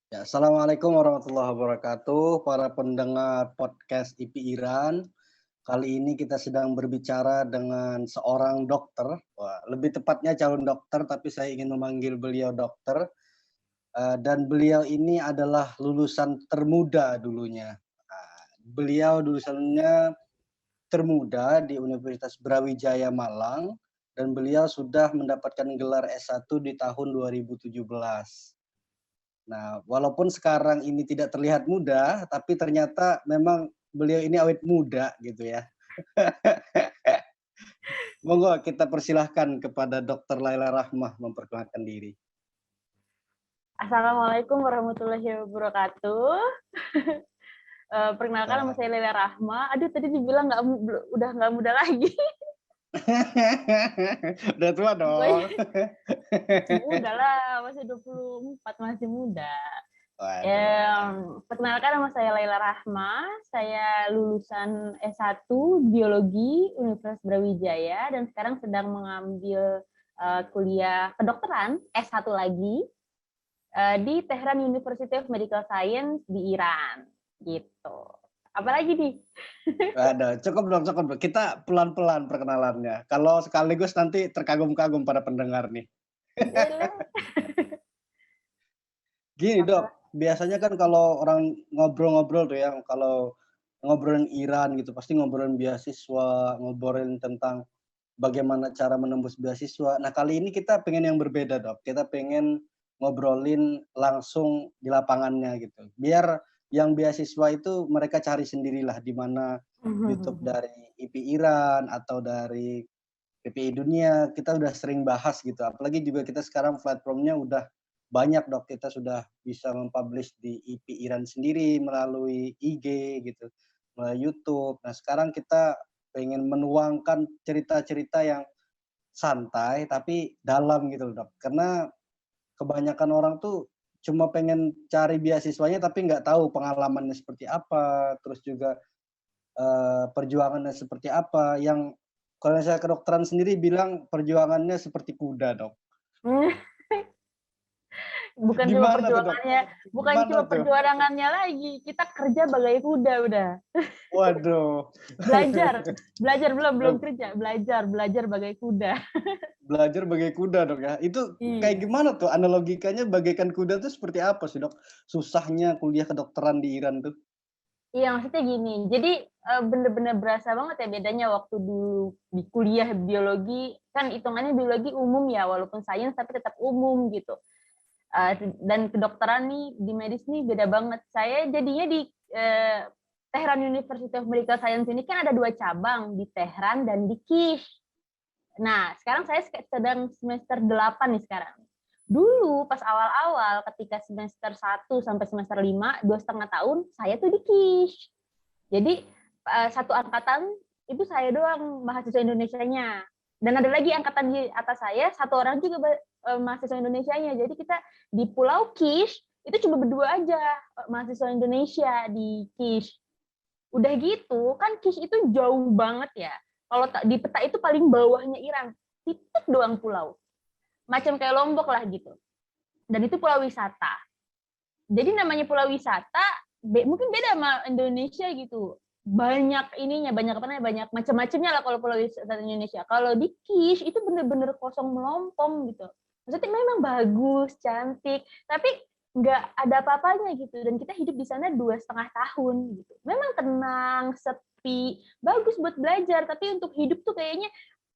Ya, assalamualaikum warahmatullahi wabarakatuh, para pendengar podcast IP Iran. Kali ini kita sedang berbicara dengan seorang dokter, wah, lebih tepatnya calon dokter, tapi saya ingin memanggil beliau dokter. Dan beliau ini adalah lulusan termuda dulunya. Beliau lulusannya termuda di Universitas Brawijaya Malang, dan beliau sudah mendapatkan gelar S1 di tahun 2017. Nah, walaupun sekarang ini tidak terlihat muda, tapi ternyata memang beliau ini awet muda gitu ya. Monggo kita persilahkan kepada Dokter Laila Rahmah memperkenalkan diri. Assalamualaikum warahmatullahi wabarakatuh. Perkenalkan nama Salam. saya Lela Rahma. Aduh tadi dibilang udah nggak muda lagi. Udah tua Pokoknya dong. masih muda lah, masih 24, masih muda. Waduh. Perkenalkan nama saya Laila Rahma. Saya lulusan S1 Biologi Universitas Brawijaya dan sekarang sedang mengambil kuliah kedokteran S1 lagi di Tehran University of Medical Science di Iran, gitu. Apalagi nih? Waduh, cukup dong, cukup dong. Kita pelan-pelan perkenalannya. Kalau sekaligus nanti terkagum-kagum para pendengar nih. Boleh. Gini Apa? Dok, biasanya kan kalau orang ngobrol-ngobrol tuh ya, kalau ngobrolin Iran gitu, pasti ngobrolin beasiswa, ngobrolin tentang bagaimana cara menembus beasiswa. Nah, kali ini kita pengen yang berbeda, Dok. Kita pengen ngobrolin langsung di lapangannya gitu. Biar yang beasiswa itu mereka cari sendirilah di mana YouTube dari IP Iran atau dari PPI Dunia, kita udah sering bahas gitu. Apalagi juga kita sekarang platformnya udah banyak, Dok. Kita sudah bisa mempublish di IP Iran sendiri melalui IG gitu, melalui YouTube. Nah, sekarang kita pengen menuangkan cerita-cerita yang santai tapi dalam gitu loh, Dok. Karena kebanyakan orang tuh cuma pengen cari beasiswanya tapi nggak tahu pengalamannya seperti apa, terus juga, perjuangannya seperti apa, yang kalau saya kedokteran sendiri bilang perjuangannya seperti kuda, Dok. Bukan cuma Gimana tuh, Dok? perjuangannya, bukan Gimana cuma tuh? perjuangannya lagi, kita kerja bagai kuda udah. Waduh. Belajar, belajar belum Dok, kerja, belajar bagai kuda. belajar bagai kuda, Dok, ya. Itu kayak Iya. gimana tuh analogikanya bagaikan kuda tuh seperti apa sih, Dok? Susahnya kuliah kedokteran di Iran tuh? Iya, maksudnya gini, jadi, bener-bener berasa banget ya bedanya waktu dulu di kuliah biologi, kan hitungannya biologi umum ya, walaupun sains tapi tetap umum gitu. Dan kedokteran nih, di medis nih beda banget. Saya jadinya di, Tehran University of Medical Science ini kan ada 2 cabang, di Tehran dan di Kish. Nah, sekarang saya sedang semester 8 nih sekarang. Dulu pas awal-awal ketika semester 1 sampai semester 5, 2,5 tahun, saya tuh di Kish. Jadi satu angkatan itu saya doang mahasiswa Indonesianya. Dan ada lagi angkatan di atas saya, satu orang juga mahasiswa Indonesianya. Jadi kita di Pulau Kish itu cuma berdua aja mahasiswa Indonesia di Kish. Udah gitu, kan Kish itu jauh banget ya. Kalau di peta itu paling bawahnya Iran. Titik doang pulau. Macam kayak Lombok lah gitu. Dan itu pulau wisata. Jadi namanya pulau wisata, mungkin beda sama Indonesia gitu. Banyak ininya, banyak apa namanya, banyak macam-macamnya lah kalau pulau wisata Indonesia. Kalau di Kish itu bener-bener kosong melompong gitu. Maksudnya memang bagus, cantik, tapi nggak ada apa-apanya gitu. Dan kita hidup di sana 2,5 tahun gitu. Memang tenang, sepi, bagus buat belajar. Tapi untuk hidup tuh kayaknya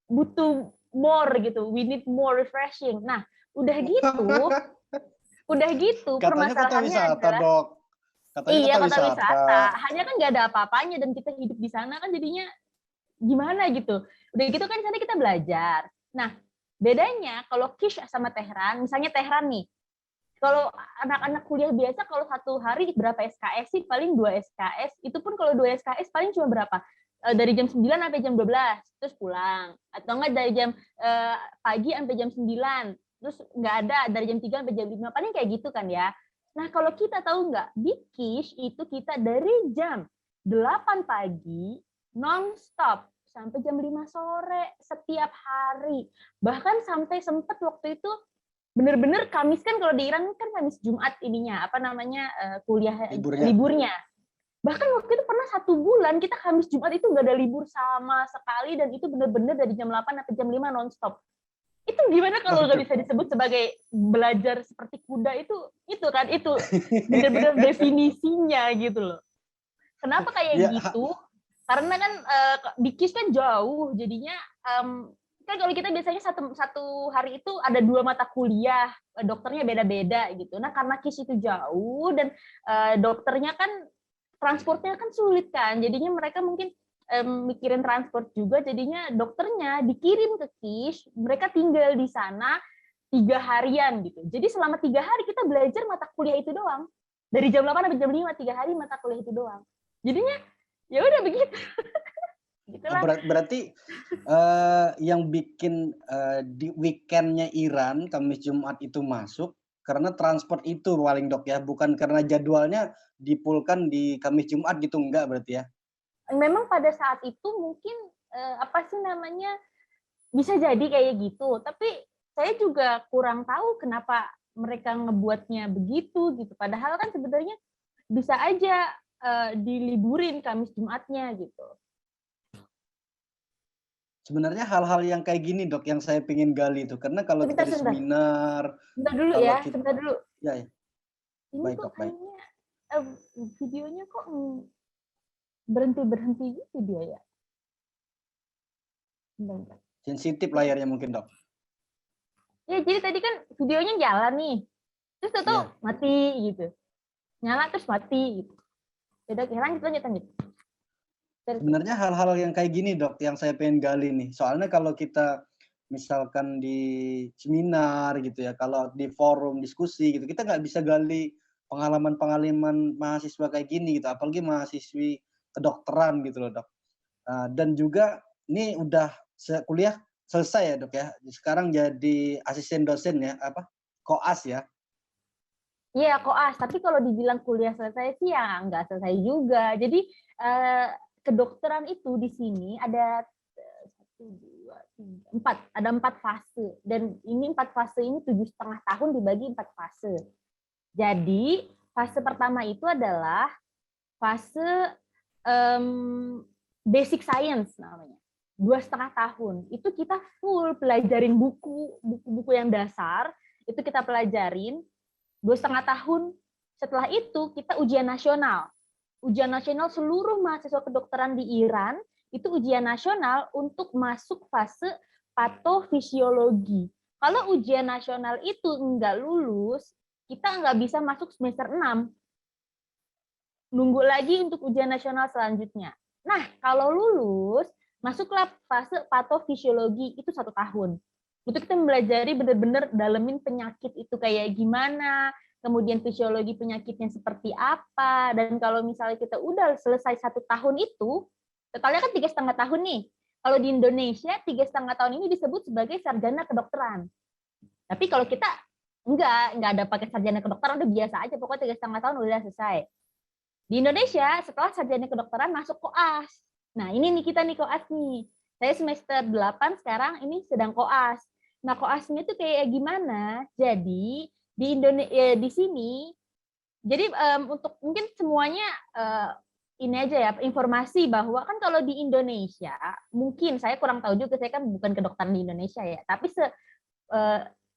butuh more gitu. We need more refreshing. Nah, udah gitu, Katanya kota permasalahannya wisata, adalah Dok. Katanya iya kota kota wisata. wisata, hanya kan nggak ada apa-apanya dan kita hidup di sana kan jadinya gimana gitu. Udah gitu kan di sana kita belajar. Nah, bedanya kalau Kish sama Tehran, misalnya Tehran nih, kalau anak-anak kuliah biasa kalau satu hari berapa SKS sih? Paling 2 SKS. Itu pun kalau 2 SKS paling cuma berapa? Dari jam 9 sampai jam 12, terus pulang. Atau enggak dari jam pagi sampai jam 9, terus nggak ada dari jam 3 sampai jam 5. Paling kayak gitu kan ya. Nah, kalau kita tahu nggak, di Kish itu kita dari jam 8 pagi non-stop sampai jam 5 sore setiap hari. Bahkan sampai sempet waktu itu bener-bener Kamis kan kalau di Iran kan Kamis Jumat ininya apa namanya kuliah Liburnya. liburnya. Bahkan waktu itu pernah 1 bulan kita Kamis Jumat itu nggak ada libur sama sekali dan itu bener-bener dari jam 8 sampai jam 5 nonstop. Itu gimana kalau nggak Waduh. bisa disebut sebagai belajar seperti kuda itu kan itu bener-bener definisinya gitu loh. Kenapa kayak Ya, gitu? Karena kan di KIS kan jauh, jadinya kan kalau kita biasanya satu hari itu ada 2 mata kuliah, dokternya beda-beda gitu. Nah karena KIS itu jauh dan dokternya kan transportnya kan sulit kan, jadinya mereka mungkin mikirin transport juga, jadinya dokternya dikirim ke KIS, mereka tinggal di sana 3 harian gitu. Jadi selama 3 hari kita belajar mata kuliah itu doang. Dari jam 8 sampai jam 5, 3 hari mata kuliah itu doang. Jadinya ya udah begitu. Gitulah. Berarti yang bikin di weekendnya Iran Kamis Jumat itu masuk karena transport itu paling Dok ya, bukan karena jadwalnya dipulkan di Kamis Jumat gitu, enggak berarti ya? Memang pada saat itu mungkin apa sih namanya bisa jadi kayak gitu, tapi saya juga kurang tahu kenapa mereka ngebuatnya begitu gitu. Padahal kan sebenarnya bisa aja diliburin Kamis Jumatnya gitu. Sebenarnya hal-hal yang kayak gini Dok yang saya pengen gali itu, karena kalau kita di Sebentar. seminar, Sebentar dulu kalau ya, kita sebentar dulu. ya, ya. Ini Baik kok Dok, baik. kayaknya videonya kok berhenti gitu dia ya. Bentar. Sensitif layarnya mungkin Dok. Ya jadi tadi kan videonya jalan nih, terus tahu Iya. mati gitu, nyala terus mati gitu. Udah lanjut. Sebenarnya hal-hal yang kayak gini Dok, yang saya pengen gali nih. Soalnya kalau kita misalkan di seminar gitu ya, kalau di forum diskusi gitu, kita nggak bisa gali pengalaman-pengalaman mahasiswa kayak gini gitu, apalagi mahasiswi kedokteran gitu loh Dok. Dan juga ini udah kuliah selesai ya Dok ya, sekarang jadi asisten dosen ya, koas ya. Iya koas, tapi kalau dibilang kuliah selesai sih ya nggak selesai juga. Jadi kedokteran itu di sini ada 1, 2, 3, 4, ada 4 fase dan ini 4 fase ini 7,5 tahun dibagi 4 fase. Jadi fase pertama itu adalah fase basic science namanya. 2,5 tahun itu kita full pelajarin buku-buku yang dasar itu kita pelajarin 2,5 tahun. Setelah itu kita ujian nasional. Ujian nasional seluruh mahasiswa kedokteran di Iran itu ujian nasional untuk masuk fase patofisiologi. Kalau ujian nasional itu enggak lulus, kita nggak bisa masuk semester 6. Nunggu lagi untuk ujian nasional selanjutnya. Nah, kalau lulus, masuklah fase patofisiologi itu 1 tahun. Itu kita mempelajari benar-benar dalemin penyakit itu kayak gimana, kemudian fisiologi penyakitnya seperti apa, dan kalau misalnya kita udah selesai 1 tahun itu, totalnya kan 3,5 tahun nih. Kalau di Indonesia 3,5 tahun ini disebut sebagai sarjana kedokteran. Tapi kalau kita enggak ada pakai sarjana kedokteran, udah biasa aja, pokoknya 3,5 tahun udah selesai. Di Indonesia setelah sarjana kedokteran masuk koas. Nah ini nih kita nih koas nih. Saya semester 8 sekarang ini sedang koas. Nah koasnya itu kayak gimana? Jadi di Indonesia di sini, jadi untuk mungkin semuanya ini aja ya informasi bahwa kan kalau di Indonesia mungkin saya kurang tahu juga, saya kan bukan kedokteran di Indonesia ya. Tapi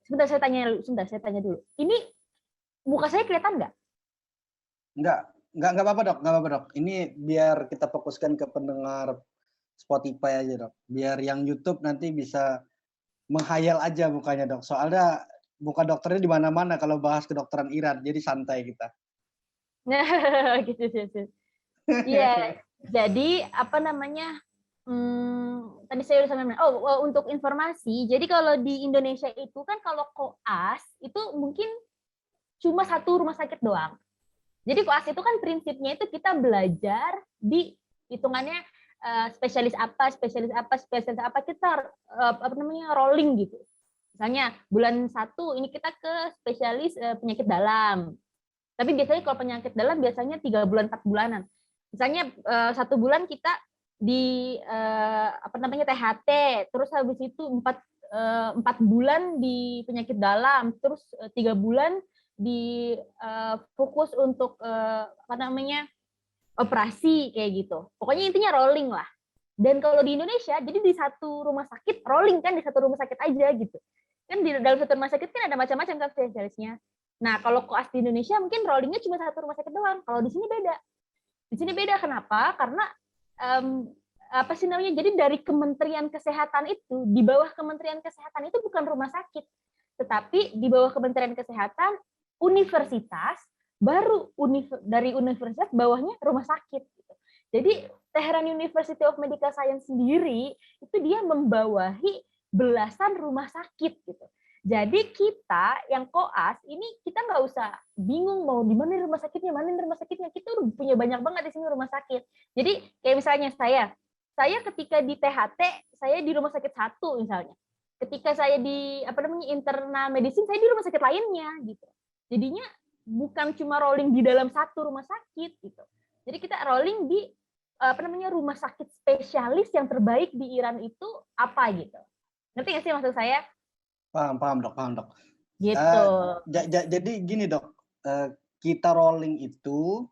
sebentar saya tanya dulu. Ini muka saya kelihatan nggak? Nggak apa-apa Dok. Ini biar kita fokuskan ke pendengar Spotify aja Dok. Biar yang YouTube nanti bisa menghayal aja mukanya Dok. Soalnya muka dokternya di mana-mana kalau bahas kedokteran Iran, jadi santai kita. Gitu. Iya, jadi apa namanya? Tadi saya udah sampai. Untuk informasi, jadi kalau di Indonesia itu kan kalau koas itu mungkin cuma 1 rumah sakit doang. Jadi koas itu kan prinsipnya itu kita belajar di hitungannya spesialis apa kita rolling gitu. Misalnya bulan 1 ini kita ke spesialis penyakit dalam. Tapi biasanya kalau penyakit dalam biasanya 3 bulan 4 bulanan. Misalnya 1 bulan kita di THT, terus habis itu 4 bulan di penyakit dalam, terus 3 bulan di fokus untuk operasi kayak gitu. Pokoknya intinya rolling lah. Dan kalau di Indonesia, jadi di satu rumah sakit rolling kan, di satu rumah sakit aja gitu. Kan di dalam satu rumah sakit kan ada macam-macam kan spesialisnya. Nah, kalau koas di Indonesia mungkin rollingnya cuma satu rumah sakit doang. Kalau di sini beda. Di sini beda kenapa? Karena jadi dari Kementerian Kesehatan itu, di bawah Kementerian Kesehatan itu bukan rumah sakit, tetapi di bawah Kementerian Kesehatan universitas, baru dari universitas bawahnya rumah sakit. Jadi Tehran University of Medical Science sendiri itu dia membawahi belasan rumah sakit gitu. Jadi kita yang koas ini kita nggak usah bingung mau di mana rumah sakitnya, kita udah punya banyak banget di sini rumah sakit. Jadi kayak misalnya saya ketika di THT saya di rumah sakit satu misalnya. Ketika saya di internal medicine saya di rumah sakit lainnya gitu. Jadinya bukan cuma rolling di dalam satu rumah sakit gitu. Jadi kita rolling di rumah sakit spesialis yang terbaik di Iran itu apa gitu. Ngerti nggak sih maksud saya? Paham dok. Gitu. Jadi gini dok, kita rolling itu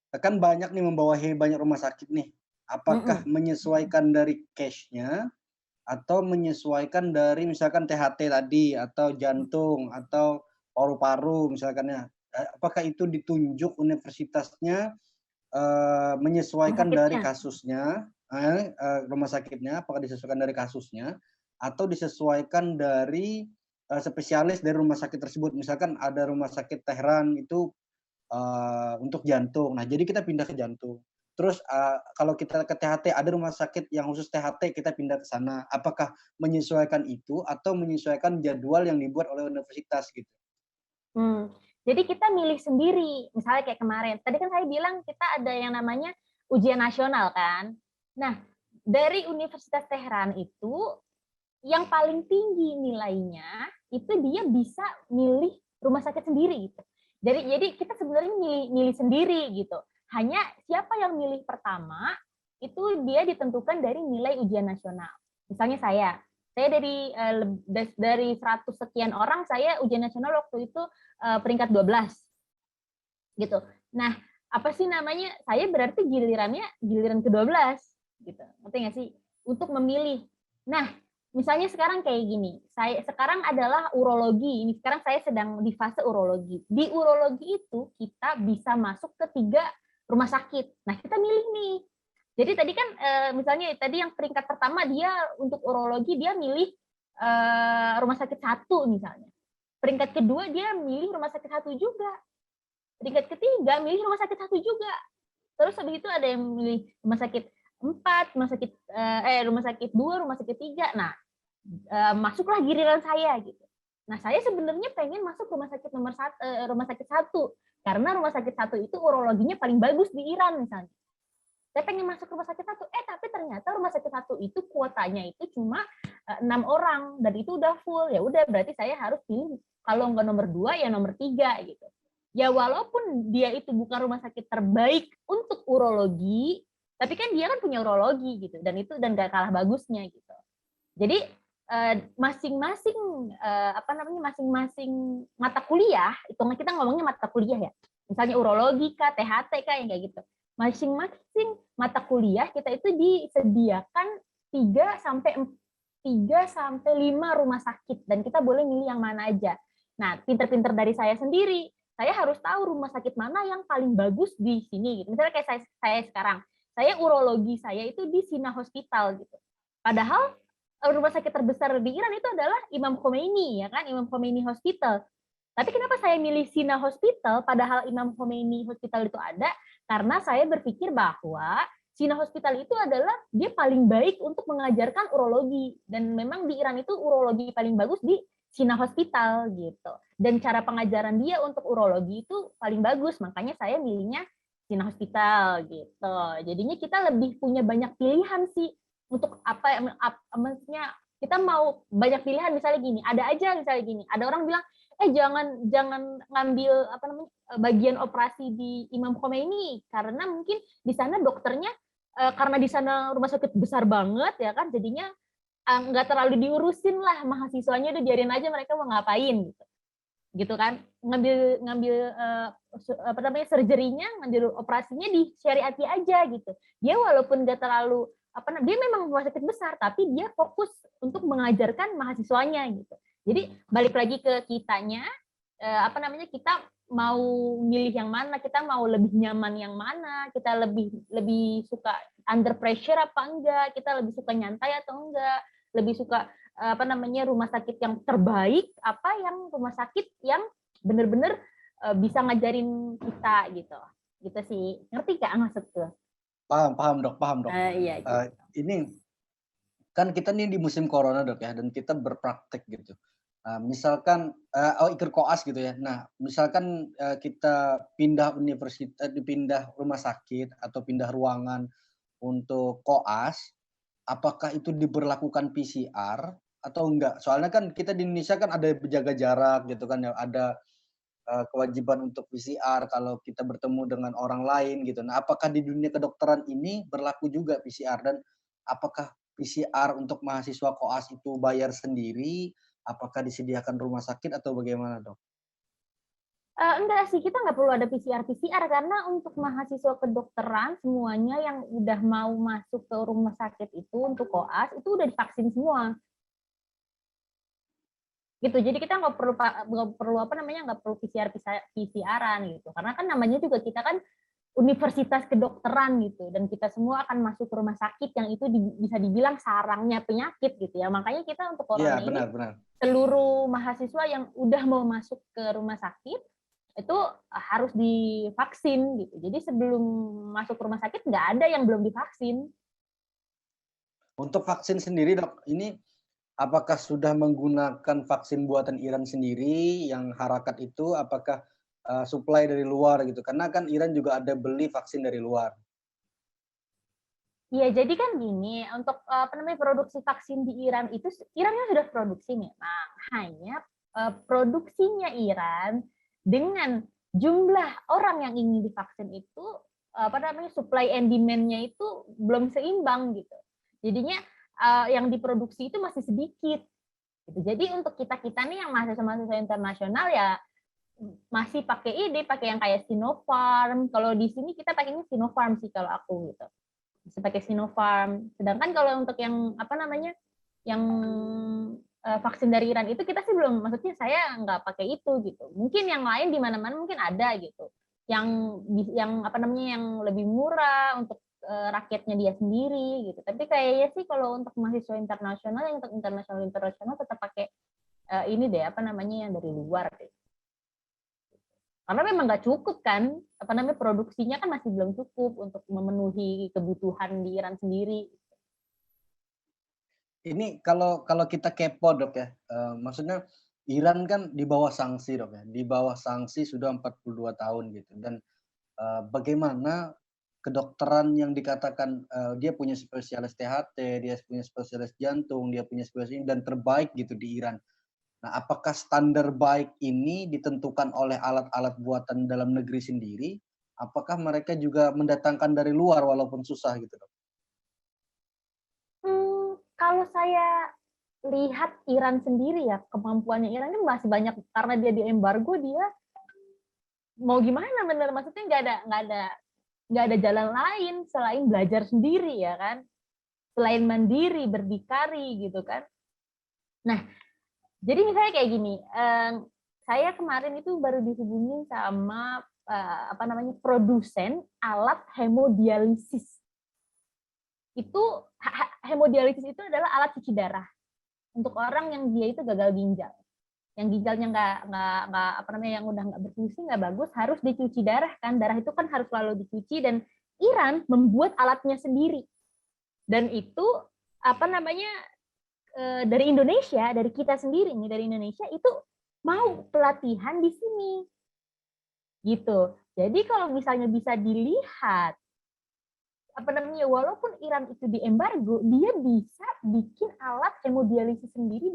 kan banyak nih membawahi banyak rumah sakit nih. Apakah menyesuaikan dari cash-nya atau menyesuaikan dari misalkan THT tadi atau jantung atau paru-paru misalkan ya. Apakah itu ditunjuk universitasnya menyesuaikan dari kasusnya, rumah sakitnya, apakah disesuaikan dari kasusnya atau disesuaikan dari spesialis dari rumah sakit tersebut. Misalkan ada rumah sakit Tehran itu untuk jantung. Nah, jadi kita pindah ke jantung. Terus kalau kita ke THT ada rumah sakit yang khusus THT, kita pindah ke sana. Apakah menyesuaikan itu atau menyesuaikan jadwal yang dibuat oleh universitas gitu? Jadi kita milih sendiri. Misalnya kayak kemarin. Tadi kan saya bilang kita ada yang namanya ujian nasional kan. Nah, dari Universitas Tehran itu yang paling tinggi nilainya itu dia bisa milih rumah sakit sendiri gitu. Jadi kita sebenarnya milih sendiri gitu. Hanya siapa yang milih pertama itu dia ditentukan dari nilai ujian nasional. Misalnya saya dari 100 sekian orang saya ujian nasional waktu itu peringkat 12 gitu. Nah, apa sih namanya? Saya berarti giliran ke-12 gitu. Ngerti nggak sih? Untuk memilih. Nah, misalnya sekarang kayak gini. Sekarang adalah urologi. Ini sekarang saya sedang di fase urologi. Di urologi itu kita bisa masuk ke 3 rumah sakit. Nah, kita milih nih. Jadi tadi kan misalnya tadi yang peringkat pertama dia untuk urologi dia milih rumah sakit 1 misalnya. Peringkat kedua dia milih rumah sakit 1 juga. Peringkat ketiga milih rumah sakit 1 juga. Terus habis itu ada yang milih rumah sakit 4, rumah sakit 2, rumah sakit 3. Nah, masuklah giliran saya gitu. Nah, saya sebenarnya pengen masuk rumah sakit rumah sakit 1 karena rumah sakit 1 itu urologinya paling bagus di Iran misalnya. Saya pengen masuk rumah sakit 1, tapi ternyata rumah sakit 1 itu kuotanya itu cuma 6 orang dan itu udah full. Ya udah berarti saya harus pilih kalau nggak nomor 2 ya nomor 3 gitu. Ya walaupun dia itu bukan rumah sakit terbaik untuk urologi, tapi kan dia kan punya urologi gitu dan gak kalah bagusnya gitu. Jadi masing-masing mata kuliah, itu kita ngomongnya mata kuliah ya. Misalnya urologi kah, THT kah yang kayak gitu. Masing-masing mata kuliah kita itu disediakan 3 sampai 5 rumah sakit dan kita boleh milih yang mana aja. Nah, pinter-pinter dari saya sendiri, saya harus tahu rumah sakit mana yang paling bagus di sini gitu. Misalnya kayak saya sekarang, saya urologi saya itu di Sina Hospital gitu. Padahal rumah sakit terbesar di Iran itu adalah Imam Khomeini ya kan, Imam Khomeini Hospital. Tapi kenapa saya milih Sina Hospital padahal Imam Khomeini Hospital itu ada? Karena saya berpikir bahwa Sina Hospital itu adalah dia paling baik untuk mengajarkan urologi dan memang di Iran itu urologi paling bagus di Sina Hospital gitu. Dan cara pengajaran dia untuk urologi itu paling bagus, makanya saya milihnya Sina Hospital gitu. Jadinya kita lebih punya banyak pilihan sih untuk maksudnya kita mau banyak pilihan misalnya gini, ada orang bilang jangan ngambil bagian operasi di Imam Khomeini karena mungkin di sana dokternya karena di sana rumah sakit besar banget ya kan jadinya nggak terlalu diurusin lah mahasiswanya, udah biarin aja mereka mau ngapain gitu kan, ngambil apa namanya surgery-nya, ngambil operasinya di syariati aja gitu. Dia walaupun nggak terlalu dia memang rumah sakit besar, tapi dia fokus untuk mengajarkan mahasiswanya gitu. Jadi balik lagi ke kitanya, kita mau milih yang mana, kita mau lebih nyaman yang mana, kita lebih suka under pressure apa enggak, kita lebih suka nyantai atau enggak, lebih suka rumah sakit yang terbaik apa yang rumah sakit yang benar-benar bisa ngajarin kita gitu sih. Ngerti gak maksudku? Paham dok. Iya gitu. Ini kan kita nih di musim corona dok ya, dan kita berpraktek gitu. Misalkan ikut koas gitu ya. Nah, misalkan kita pindah pindah rumah sakit atau pindah ruangan untuk koas, apakah itu diberlakukan PCR atau enggak? Soalnya kan kita di Indonesia kan ada menjaga jarak gitu kan ya, ada kewajiban untuk PCR kalau kita bertemu dengan orang lain gitu. Nah, apakah di dunia kedokteran ini berlaku juga PCR, dan apakah PCR untuk mahasiswa koas itu bayar sendiri? Apakah disediakan rumah sakit atau bagaimana, Dok? Enggak sih, kita nggak perlu ada PCR karena untuk mahasiswa kedokteran semuanya yang udah mau masuk ke rumah sakit itu untuk koas itu udah divaksin semua. Gitu. Jadi kita nggak perlu PCR-an gitu. Karena kan namanya juga kita kan universitas kedokteran gitu, dan kita semua akan masuk ke rumah sakit yang itu bisa dibilang sarangnya penyakit gitu ya. Makanya kita untuk corona ini seluruh mahasiswa yang udah mau masuk ke rumah sakit itu harus divaksin gitu. Jadi sebelum masuk ke rumah sakit nggak ada yang belum divaksin. Untuk vaksin sendiri dok, ini apakah sudah menggunakan vaksin buatan Iran sendiri yang Harakat itu, apakah supply dari luar gitu? Karena kan Iran juga ada beli vaksin dari luar. Iya, jadi kan gini, untuk produksi vaksin di Iran itu, Iran kan sudah produksi memang, hanya produksinya Iran dengan jumlah orang yang ingin divaksin itu supply and demand-nya itu belum seimbang gitu. Jadinya yang diproduksi itu masih sedikit. Gitu. Jadi untuk kita nih yang mahasiswa internasional ya masih pakai yang kayak Sinopharm. Kalau di sini kita pakainya Sinopharm sih kalau aku gitu. Sebagai Sinopharm. Sedangkan kalau untuk yang yang vaksin dari Iran itu kita sih belum, maksudnya saya nggak pakai itu gitu. Mungkin yang lain di mana-mana mungkin ada gitu. Yang yang lebih murah untuk rakyatnya dia sendiri gitu. Tapi kayaknya sih kalau untuk mahasiswa internasional, yang untuk internasional tetap pakai ini deh yang dari luar deh. Karena memang nggak cukup kan, produksinya kan masih belum cukup untuk memenuhi kebutuhan di Iran sendiri. Ini kalau kita kepo dok ya, maksudnya Iran kan di bawah sanksi dok ya, di bawah sanksi sudah 42 tahun gitu, dan bagaimana kedokteran yang dikatakan dia punya spesialis THT, dia punya spesialis jantung, dia punya spesialis ini dan terbaik gitu di Iran. Nah, apakah standar baik ini ditentukan oleh alat-alat buatan dalam negeri sendiri? Apakah mereka juga mendatangkan dari luar walaupun susah gitu dok? Kalau saya lihat Iran sendiri ya, kemampuannya Iran ini masih banyak karena dia di embargo, dia mau gimana bener, maksudnya nggak ada jalan lain selain belajar sendiri ya kan, selain mandiri berdikari gitu kan. Nah, jadi misalnya kayak gini, saya kemarin itu baru dihubungin sama produsen alat hemodialisis. Itu hemodialisis itu adalah alat cuci darah untuk orang yang dia itu gagal ginjal, yang ginjalnya yang udah nggak berfungsi, nggak bagus, harus dicuci darah kan. Darah itu kan harus selalu dicuci, dan Iran membuat alatnya sendiri. Dan itu dari Indonesia, dari kita sendiri nih, dari Indonesia itu mau pelatihan di sini. Gitu. Jadi kalau misalnya bisa dilihat walaupun Iran itu diembargo, dia bisa bikin alat hemodialisis sendiri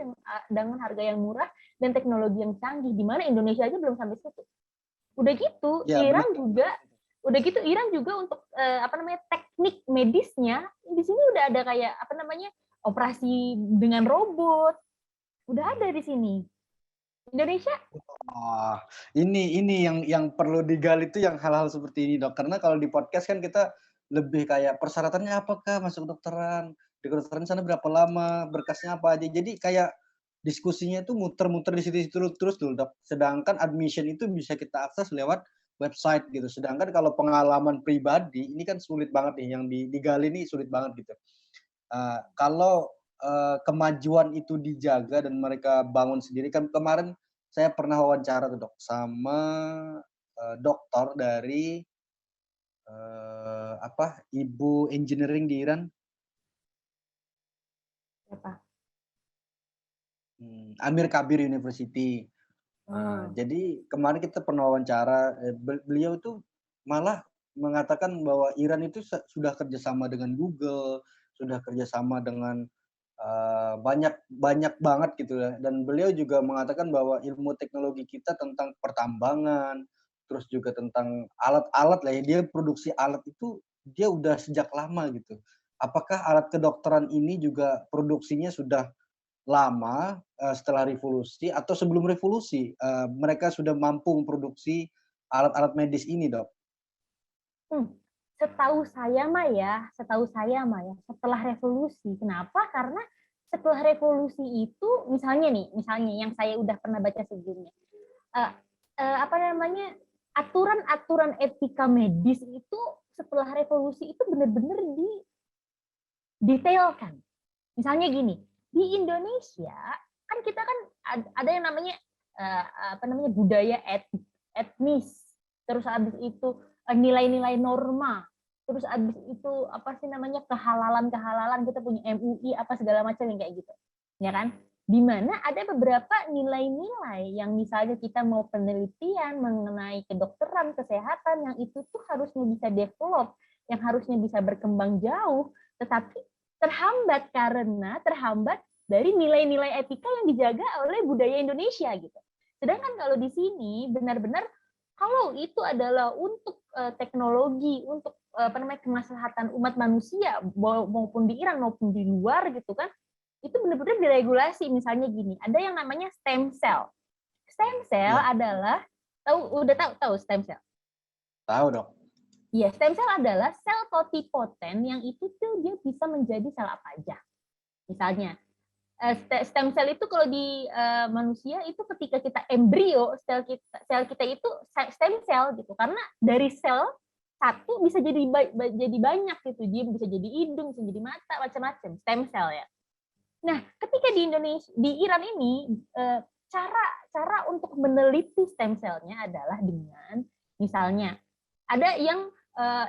dengan harga yang murah dan teknologi yang canggih, di mana Indonesia aja belum sampai situ. Udah gitu, ya, Iran juga untuk teknik medisnya di sini udah ada kayak operasi dengan robot. Udah ada di sini. Indonesia Wah, ini yang perlu digali itu yang hal-hal seperti ini, Dok. Karena kalau di podcast kan kita lebih kayak persyaratannya apakah masuk kedokteran, di kedokteran sana berapa lama, berkasnya apa aja. Jadi kayak diskusinya itu muter-muter di situ-situ terus dulu, Dok. Sedangkan admission itu bisa kita akses lewat website gitu. Sedangkan kalau pengalaman pribadi ini kan sulit banget nih, yang digali ini sulit banget gitu. Kalau, kemajuan itu dijaga dan mereka bangun sendiri kan kemarin saya pernah wawancara tuh, Dok, sama, dokter dari, ibu engineering di Iran, apa? Amir Kabir University. Oh, Jadi kemarin kita pernah wawancara, beliau itu malah mengatakan bahwa Iran itu sudah kerjasama dengan Google, sudah kerjasama dengan, banyak banyak banget gitu ya, dan beliau juga mengatakan bahwa ilmu teknologi kita tentang pertambangan, terus juga tentang alat-alat lah ya, dia produksi alat itu dia udah sejak lama gitu. Apakah alat kedokteran ini juga produksinya sudah lama, setelah revolusi atau sebelum revolusi, mereka sudah mampu memproduksi alat-alat medis ini, Dok? hmm, setahu saya mah ya, setelah revolusi. Kenapa? Karena setelah revolusi itu, misalnya yang saya udah pernah baca sebelumnya, eh, apa namanya, aturan-aturan etika medis itu setelah revolusi itu benar-benar didetailkan. Misalnya gini, di Indonesia kan kita kan ada yang namanya budaya etnis, terus habis itu nilai-nilai norma, terus habis itu apa sih namanya kehalalan kita punya MUI apa segala macam yang kayak gitu, ya kan? Di mana ada beberapa nilai-nilai yang misalnya kita mau penelitian mengenai kedokteran, kesehatan yang itu tuh harusnya bisa develop, yang harusnya bisa berkembang jauh, tetapi terhambat dari nilai-nilai etika yang dijaga oleh budaya Indonesia gitu. Sedangkan kalau di sini benar-benar kalau itu adalah untuk teknologi, untuk kemaslahatan umat manusia maupun di Iran maupun di luar gitu kan, itu benar-benar diregulasi. Misalnya gini, ada yang namanya stem cell. Stem cell Iya, adalah tahu stem cell? tahu, Dok. Iya, stem cell adalah sel totipoten yang itu tuh dia bisa menjadi sel apa aja. Misalnya, stem cell itu kalau di manusia itu ketika kita embrio, sel kita itu stem cell gitu. Karena dari sel satu bisa jadi banyak gitu. Dia bisa jadi hidung, bisa jadi mata, macam-macam. Stem cell ya. Nah, ketika di Indonesia, di Iran ini cara untuk meneliti stem cell-nya adalah dengan misalnya ada yang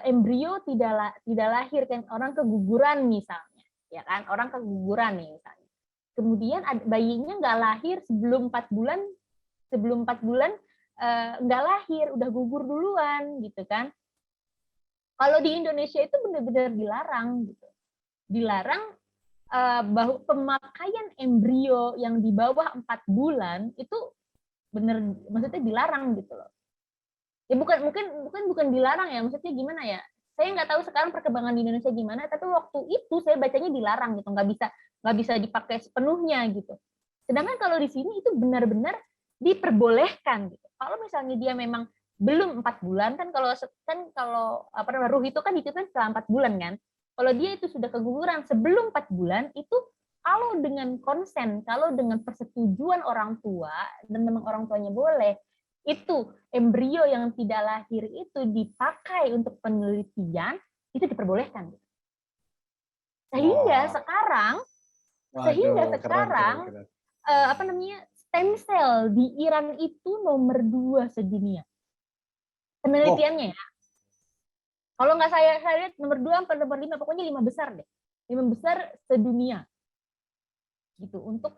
embrio tidak lahir kan, orang keguguran misalnya, ya kan, orang keguguran nih misalnya. Kemudian bayinya nggak lahir sebelum 4 bulan nggak lahir, udah gugur duluan gitu kan. Kalau di Indonesia itu benar-benar dilarang gitu, dilarang bahwa pemakaian embrio yang di bawah 4 bulan itu benar, maksudnya dilarang gitu loh. Ya bukan dilarang ya, maksudnya gimana ya, saya nggak tahu sekarang perkembangan di Indonesia gimana, tapi waktu itu saya bacanya dilarang gitu, nggak bisa dipakai sepenuhnya gitu. Sedangkan kalau di sini itu benar-benar diperbolehkan gitu. Kalau misalnya dia memang belum 4 bulan kalau apa namanya, ruh itu kan diciptakan setelah 4 bulan kan. Kalau dia itu sudah keguguran sebelum 4 bulan itu, kalau dengan konsen, kalau dengan persetujuan orang tua dan memang orang tuanya boleh, itu embrio yang tidak lahir itu dipakai untuk penelitian, itu diperbolehkan. Sehingga Wah, sekarang waduh, keren keren keren. stem cell di Iran itu nomor 2 sedunia Oh, penelitiannya ya. Kalau nggak saya lihat nomor 2 atau nomor 5, pokoknya 5 besar deh, 5 besar sedunia gitu untuk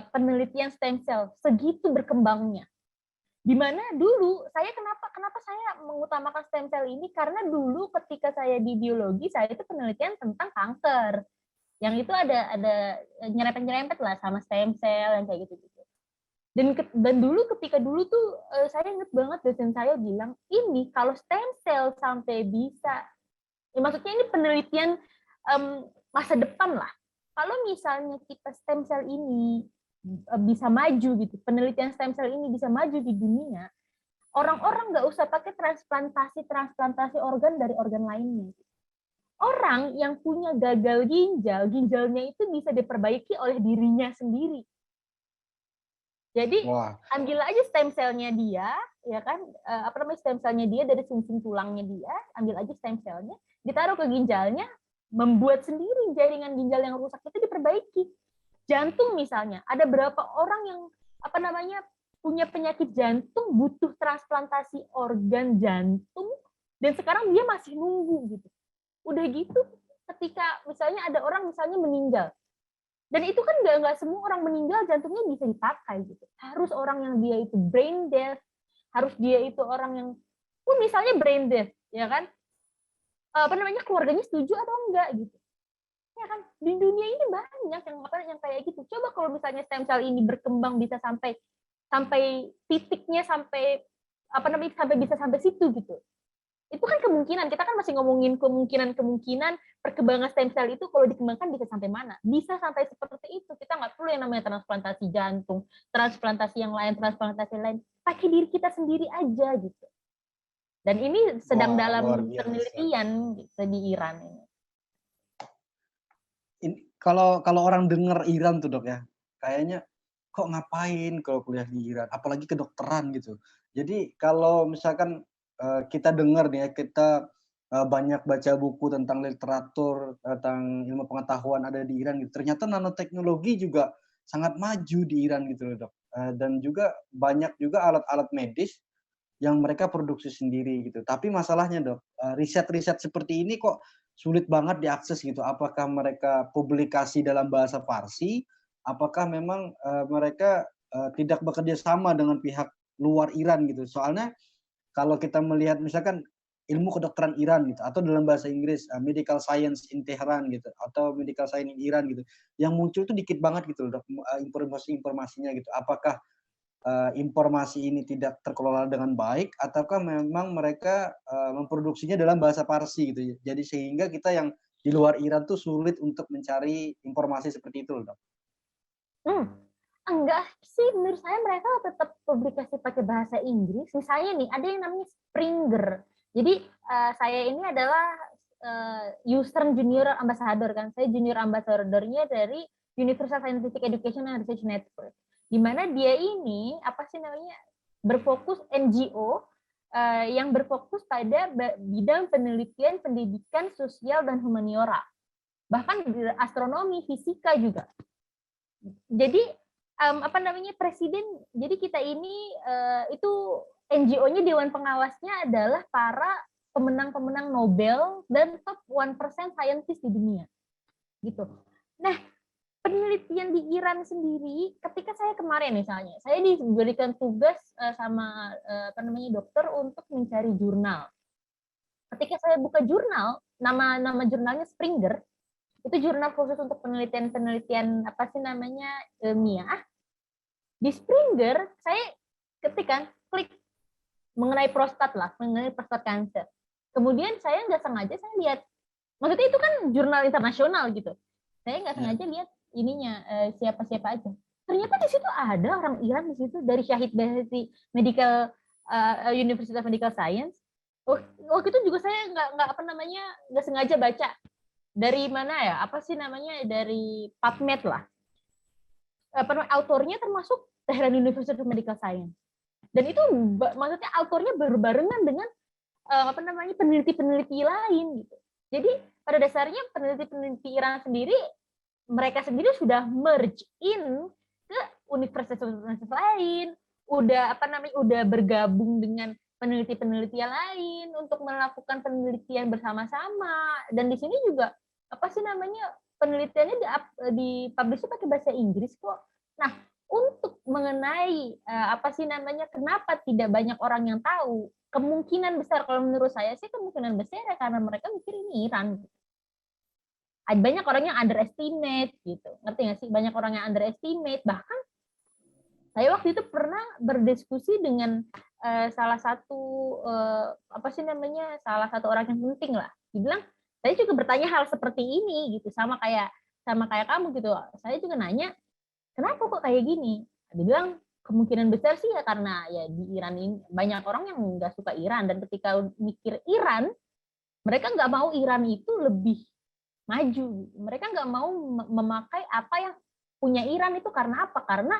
penelitian stem cell, segitu berkembangnya. Dimana dulu kenapa saya mengutamakan stem cell ini, karena dulu ketika saya di biologi saya itu penelitian tentang kanker, yang itu ada nyerempet lah sama stem cell yang kayak gitu. Dan dulu ketika tuh saya inget banget dosen saya bilang, ini kalau stem cell sampai bisa, ya maksudnya ini penelitian masa depan lah, kalau misalnya kita stem cell ini bisa maju gitu, penelitian stem cell ini bisa maju di dunia, orang-orang nggak usah pakai transplantasi organ dari organ lainnya. Orang yang punya gagal ginjal, ginjalnya itu bisa diperbaiki oleh dirinya sendiri. Jadi Wah, ambil aja stem cell-nya dia, ya kan, stem cell-nya dia dari sum-sum tulangnya dia, ambil aja stem cell-nya, ditaruh ke ginjalnya, membuat sendiri jaringan ginjal yang rusak itu diperbaiki. Jantung misalnya, ada berapa orang yang punya penyakit jantung, butuh transplantasi organ jantung, dan sekarang dia masih nunggu gitu. Udah gitu, ketika misalnya ada orang misalnya meninggal, dan itu kan nggak semua orang meninggal jantungnya bisa dipakai gitu. Harus orang yang dia itu brain death, harus dia itu orang yang pun misalnya brain death, ya kan? Keluarganya setuju atau enggak gitu. Ya kan? Di dunia ini banyak yang kayak gitu. Coba kalau misalnya stem cell ini berkembang bisa sampai titiknya sampai bisa sampai situ gitu. Itu kan kemungkinan, kita kan masih ngomongin kemungkinan perkembangan stem cell itu kalau dikembangkan bisa sampai mana, bisa sampai seperti itu. Kita nggak perlu yang namanya transplantasi jantung, transplantasi yang lain, pakai diri kita sendiri aja gitu. Dan ini sedang luar dalam biasa. penelitian gitu, di Iran ini. Kalau orang dengar Iran tuh, Dok, ya, kayaknya kok ngapain kalau kuliah di Iran, apalagi kedokteran gitu. Jadi kalau misalkan kita dengar nih ya, kita banyak baca buku tentang literatur, tentang ilmu pengetahuan ada di Iran gitu, ternyata nanoteknologi juga sangat maju di Iran gitu loh, Dok. Dan juga banyak juga alat-alat medis yang mereka produksi sendiri gitu. Tapi masalahnya, Dok, riset-riset seperti ini kok sulit banget diakses gitu. Apakah mereka publikasi dalam bahasa Farsi? Apakah memang mereka tidak bekerja sama dengan pihak luar Iran gitu? Soalnya kalau kita melihat misalkan ilmu kedokteran Iran gitu, atau dalam bahasa Inggris medical science in Tehran gitu, atau medical science in Iran gitu, yang muncul tuh dikit banget gitu loh, Dok, informasinya gitu. Apakah informasi ini tidak terkelola dengan baik, ataukah memang mereka memproduksinya dalam bahasa Farsi gitu ya. Jadi sehingga kita yang di luar Iran tuh sulit untuk mencari informasi seperti itu loh, Dok. Enggak sih, menurut saya mereka tetap publikasi pakai bahasa Inggris. Misalnya nih, ada yang namanya Springer. Jadi saya ini adalah Eastern Junior Ambassador kan. Saya junior ambassadornya dari Universal Scientific Education and Research Network. Di mana dia ini berfokus NGO yang berfokus pada bidang penelitian, pendidikan, sosial dan humaniora. Bahkan astronomi, fisika juga. Jadi presiden, jadi kita ini itu NGO-nya, dewan pengawasnya adalah para pemenang-pemenang Nobel dan top 1% scientist di dunia gitu. Nah, penelitian di Iran sendiri, ketika saya kemarin misalnya, saya diberikan tugas sama dokter untuk mencari jurnal. Ketika saya buka jurnal, nama jurnalnya Springer, itu jurnal khusus untuk penelitian ilmiah. Di Springer saya ketikkan klik mengenai prostat cancer. Kemudian saya nggak sengaja saya lihat, maksudnya itu kan jurnal internasional gitu. Saya nggak sengaja lihat ininya siapa-siapa aja. Ternyata di situ ada orang Iran di situ, dari Syahid Behzadi Medical University of Medical Science. Waktu itu juga saya nggak sengaja baca dari mana ya, dari PubMed lah. Autornya termasuk Tehran University of Medical Science. Dan itu maksudnya autornya berbarengan dengan peneliti-peneliti lain gitu. Jadi pada dasarnya peneliti-peneliti Iran sendiri, mereka sendiri sudah merge in ke universitas lain, udah bergabung dengan peneliti-peneliti lain untuk melakukan penelitian bersama-sama. Dan di sini juga penelitiannya dipublish pakai bahasa Inggris kok. Nah, untuk mengenai kenapa tidak banyak orang yang tahu, kemungkinan besar kalau menurut saya sih kemungkinan besar ya karena mereka mikir ini Iran. Banyak orang yang underestimate gitu, ngerti nggak sih? Banyak orang yang underestimate. Bahkan saya waktu itu pernah berdiskusi dengan salah satu salah satu orang yang penting lah. Dibilang, saya juga bertanya hal seperti ini gitu, sama kayak sama kayak kamu gitu. Saya juga nanya, kenapa kok kayak gini? Dia bilang kemungkinan besar sih ya karena ya di Iran ini banyak orang yang nggak suka Iran, dan ketika mikir Iran, mereka nggak mau Iran itu lebih maju. Mereka nggak mau memakai apa yang punya Iran itu karena apa? Karena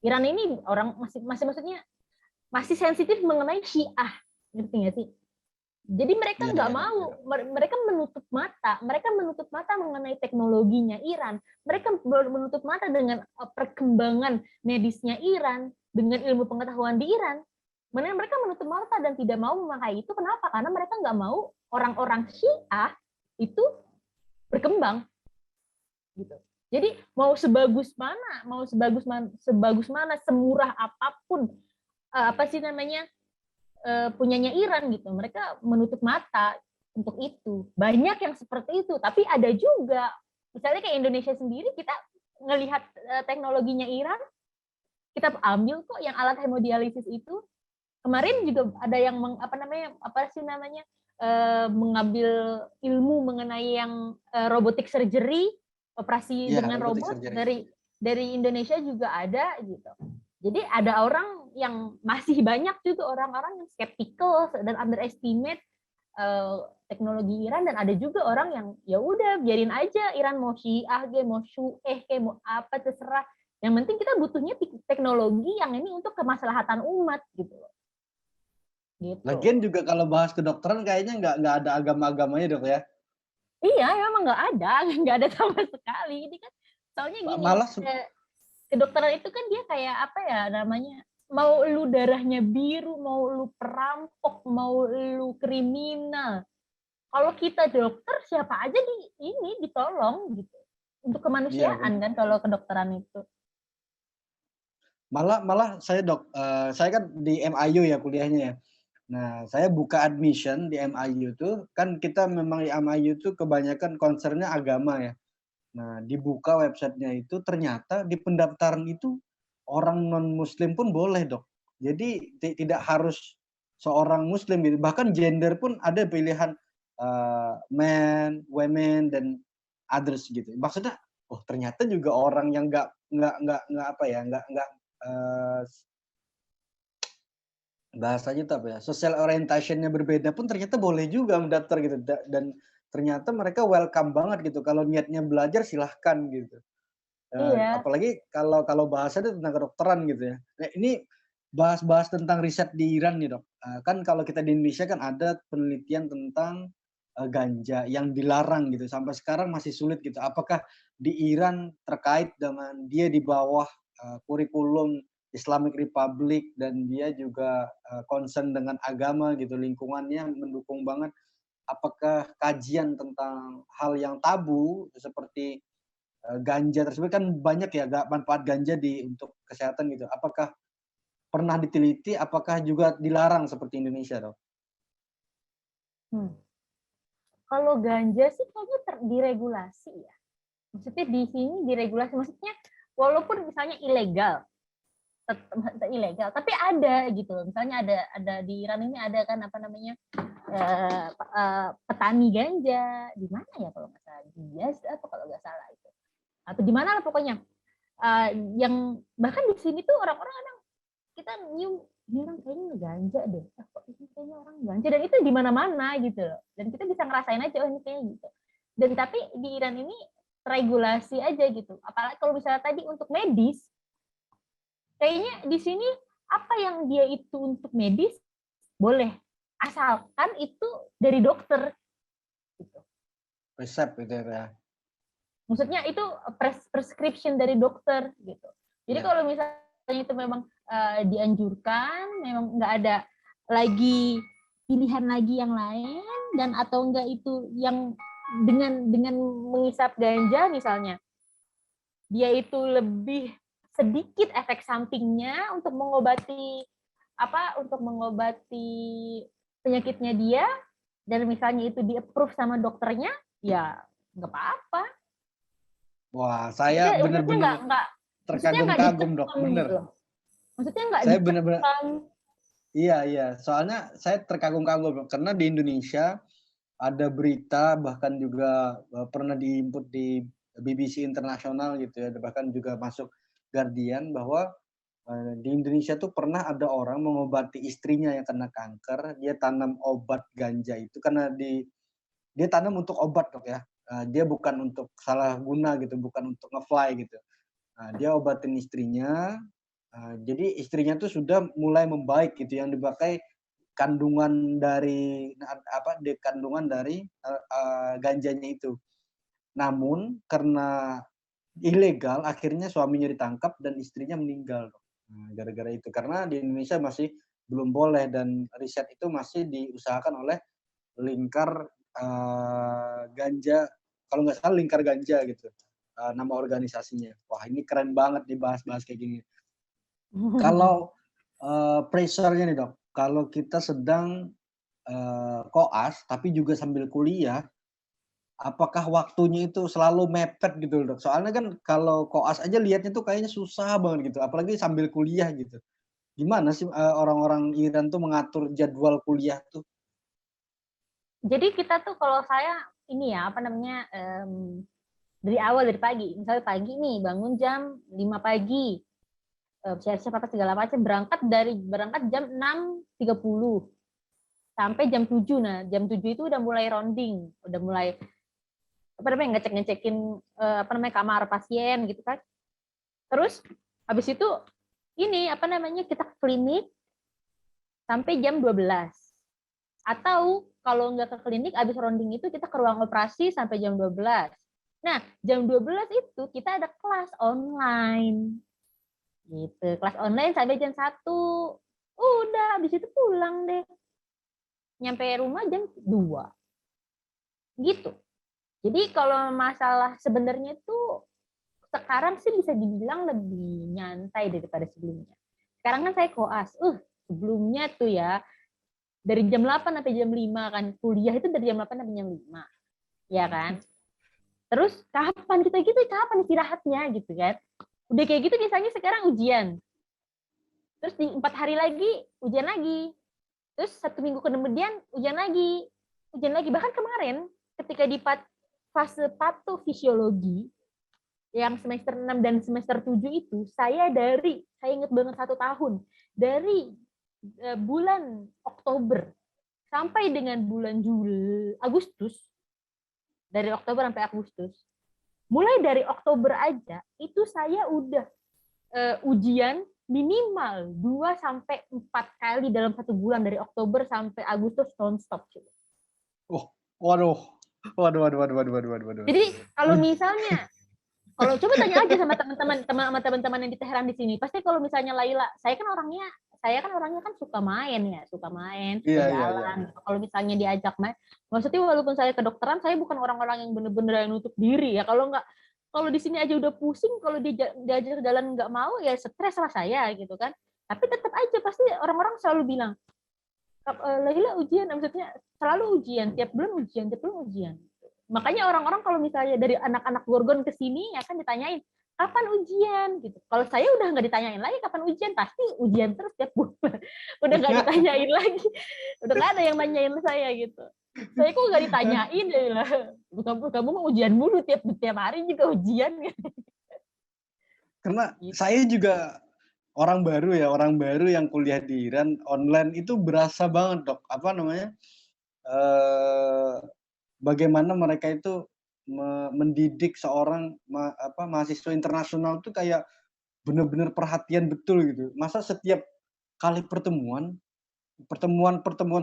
Iran ini orang masih maksudnya masih sensitif mengenai Syiah, ngerti nggak sih? Jadi mereka Iya, nggak iya, mau, iya. mereka menutup mata mengenai teknologinya Iran, mereka menutup mata dengan perkembangan medisnya Iran, dengan ilmu pengetahuan di Iran. Mereka menutup mata dan tidak mau memakai itu. Kenapa? Karena mereka nggak mau orang-orang Syiah itu berkembang, gitu. Jadi mau sebagus mana, semurah apapun apa sih namanya punyanya Iran gitu, mereka menutup mata untuk itu. Banyak yang seperti itu, tapi ada juga misalnya kayak Indonesia sendiri, kita ngelihat teknologinya Iran, kita ambil kok yang alat hemodialisis itu. Kemarin juga ada yang mengambil ilmu mengenai yang robotic surgery, operasi Iya, dengan robotic robot surgery. dari Indonesia juga ada gitu. Jadi ada orang yang masih banyak juga orang-orang yang skeptical dan underestimate teknologi Iran, dan ada juga orang yang ya udah biarin aja Iran mau Syiah mau Syu'eh mau apa terserah. Yang penting kita butuhnya teknologi yang ini untuk kemaslahatan umat gitu. Lagian Gitu. juga kalau bahas kedokteran kayaknya nggak ada agama-agamanya, Dok, ya? Iya, emang nggak ada sama sekali. Ini kan soalnya gini, Malah kedokteran itu kan dia kayak apa ya namanya, mau lu darahnya biru, mau lu perampok, mau lu kriminal. Kalau kita dokter siapa aja ditolong gitu. Untuk iya, kemanusiaan kan kalau kedokteran itu. malah saya, Dok, saya kan di MIU ya kuliahnya ya. Nah, saya buka admission di MIU tuh, kan kita memang di MIU tuh kebanyakan concern-nya agama ya. Nah, dibuka website-nya itu ternyata di pendaftaran itu orang non-muslim pun boleh, Dok. Jadi tidak harus seorang muslim gitu, bahkan gender pun ada pilihan, men, women, dan others gitu. Maksudnya, oh ternyata juga orang yang nggak apa ya, nggak, eee, bahasanya itu apa ya, social orientation-nya berbeda pun ternyata boleh juga mendaftar gitu, dan ternyata mereka welcome banget gitu, kalau niatnya belajar silahkan gitu. Iya. Apalagi kalau kalau bahasanya tentang kedokteran gitu ya. Nah ini bahas-bahas tentang riset di Iran nih, Dok. Kan kalau kita di Indonesia kan ada penelitian tentang, ganja yang dilarang gitu, sampai sekarang masih sulit gitu. Apakah di Iran terkait dengan dia di bawah, kurikulum Islamic Republic dan dia juga, concern dengan agama gitu, lingkungannya mendukung banget. Apakah kajian tentang hal yang tabu seperti ganja tersebut kan banyak ya manfaat ganja untuk kesehatan gitu. Apakah pernah diteliti, apakah juga dilarang seperti Indonesia, Dok? Hmm. Kalau ganja sih kayaknya diregulasi ya. Maksudnya di sini diregulasi, maksudnya walaupun misalnya ilegal, tetap ilegal, tapi ada gitu. Misalnya ada di Iran ini ada kan apa namanya petani ganja di mana ya kalau nggak salah, di Yazd atau kalau nggak salah itu, atau di mana lah pokoknya. Yang bahkan di sini tuh orang-orang kadang kita nyium ini orang kayaknya ganja deh, kok ini kayaknya orang ganja, dan itu di mana-mana gitu loh, dan kita bisa ngerasain aja oh ini kayaknya gitu. Dan tapi di Iran ini regulasi aja gitu, apalagi kalau misalnya tadi untuk medis, kayaknya di sini apa yang dia itu untuk medis boleh, asalkan itu dari dokter gitu. Resep gitu ya? Maksudnya itu prescription dari dokter gitu. Jadi Iya. kalau misalnya itu memang dianjurkan, memang nggak ada lagi pilihan lagi yang lain, dan atau enggak itu yang dengan mengisap ganja misalnya, dia itu lebih sedikit efek sampingnya untuk mengobati penyakitnya dia, dan misalnya itu di-approve sama dokternya, ya nggak apa-apa. Wah, saya bener-bener Maksudnya nggak terkagum-kagum, Dok, dicekam gitu bener. loh. Maksudnya nggak Saya bener-bener dicekam. iya, iya, soalnya saya terkagum-kagum, Dok, karena di Indonesia ada berita bahkan juga, pernah di-input di BBC Internasional gitu ya, bahkan juga masuk Guardian bahwa di Indonesia tuh pernah ada orang mengobati istrinya yang kena kanker, dia tanam obat ganja itu karena dia tanam untuk obat Dok ya, dia bukan untuk salah guna gitu, bukan untuk nge-fly gitu. Dia obatin istrinya, jadi istrinya tuh sudah mulai membaik gitu, yang dipakai kandungan dari kandungan dari, ganjanya itu. Namun karena ilegal, akhirnya suaminya ditangkap dan istrinya meninggal, Dok. Gara-gara itu. Karena di Indonesia masih belum boleh dan riset itu masih diusahakan oleh Lingkar, Ganja, kalau nggak salah Lingkar Ganja gitu, nama organisasinya. Wah, ini keren banget dibahas-bahas kayak gini. Kalau, pressure-nya nih, Dok, kalau kita sedang, koas tapi juga sambil kuliah, apakah waktunya itu selalu mepet gitu loh, Dok? Soalnya kan kalau koas aja lihatnya tuh kayaknya susah banget gitu, apalagi sambil kuliah gitu. Gimana sih, orang-orang Iran tuh mengatur jadwal kuliah tuh? Jadi kita tuh kalau saya ini ya apa namanya dari awal dari pagi, misalnya pagi nih bangun jam 5 pagi, siap-siap apa segala macam berangkat jam 6.30 sampai jam 7. Nah, jam 7 itu udah mulai rounding, udah mulai apa namanya ngecek-ngecekin apa namanya kamar pasien gitu kan. Terus habis itu ini apa namanya kita ke klinik sampai jam 12. Atau kalau nggak ke klinik habis rounding itu kita ke ruang operasi sampai jam 12. Nah, jam 12 itu kita ada kelas online. Gitu. Kelas online sampai jam 1. Udah habis itu pulang deh. Nyampe rumah jam 2. Gitu. Jadi kalau masalah sebenarnya itu sekarang sih bisa dibilang lebih nyantai daripada sebelumnya. Sekarang kan saya koas. Sebelumnya tuh ya dari jam 8 sampai jam 5 kan. Kuliah itu dari jam 8 sampai jam 5. Ya kan? Terus kapan kita gitu, kapan istirahatnya gitu kan. Udah kayak gitu misalnya sekarang ujian. Terus di 4 hari lagi ujian lagi. Terus 1 minggu kemudian ujian lagi. Ujian lagi. Bahkan kemarin ketika di fase patofisiologi yang semester 6 dan semester 7 itu, saya ingat banget 1 tahun. Dari bulan Oktober sampai dengan bulan Agustus, dari Oktober sampai Agustus, mulai dari Oktober aja, itu saya udah ujian minimal 2-4 kali dalam 1 bulan dari Oktober sampai Agustus non-stop. Oh, waduh. Waduh waduh waduh waduh waduh waduh waduh. Jadi kalau misalnya, kalau coba tanya aja sama teman-teman yang di Teheran di sini, pasti kalau misalnya Laila, saya kan orangnya kan suka main, suka Iya, iya, iya. jalan. Kalau misalnya diajak main, maksudnya walaupun saya kedokteran, saya bukan orang-orang yang bener-bener yang nutup diri ya. Kalau di sini aja udah pusing, kalau diajak jalan nggak mau ya stres lah saya gitu kan. Tapi tetap aja pasti orang-orang selalu bilang, Laila ujian, maksudnya selalu ujian, tiap bulan ujian. Makanya orang-orang kalau misalnya dari anak-anak Gorgon ke sini ya kan ditanyain, kapan ujian gitu. Kalau saya udah nggak ditanyain lagi kapan ujian, pasti ujian terus tiap bulan. Udah nggak ditanyain lagi. Udah nggak ada yang nanyain saya gitu. Saya kok nggak ditanyain ya lah. Kamu mau ujian mulu tiap hari juga ujian. Karena saya juga orang baru yang kuliah di Iran online itu berasa banget Dok, bagaimana mereka itu mendidik seorang mahasiswa internasional tuh kayak bener-bener perhatian betul gitu. Masa setiap kali pertemuan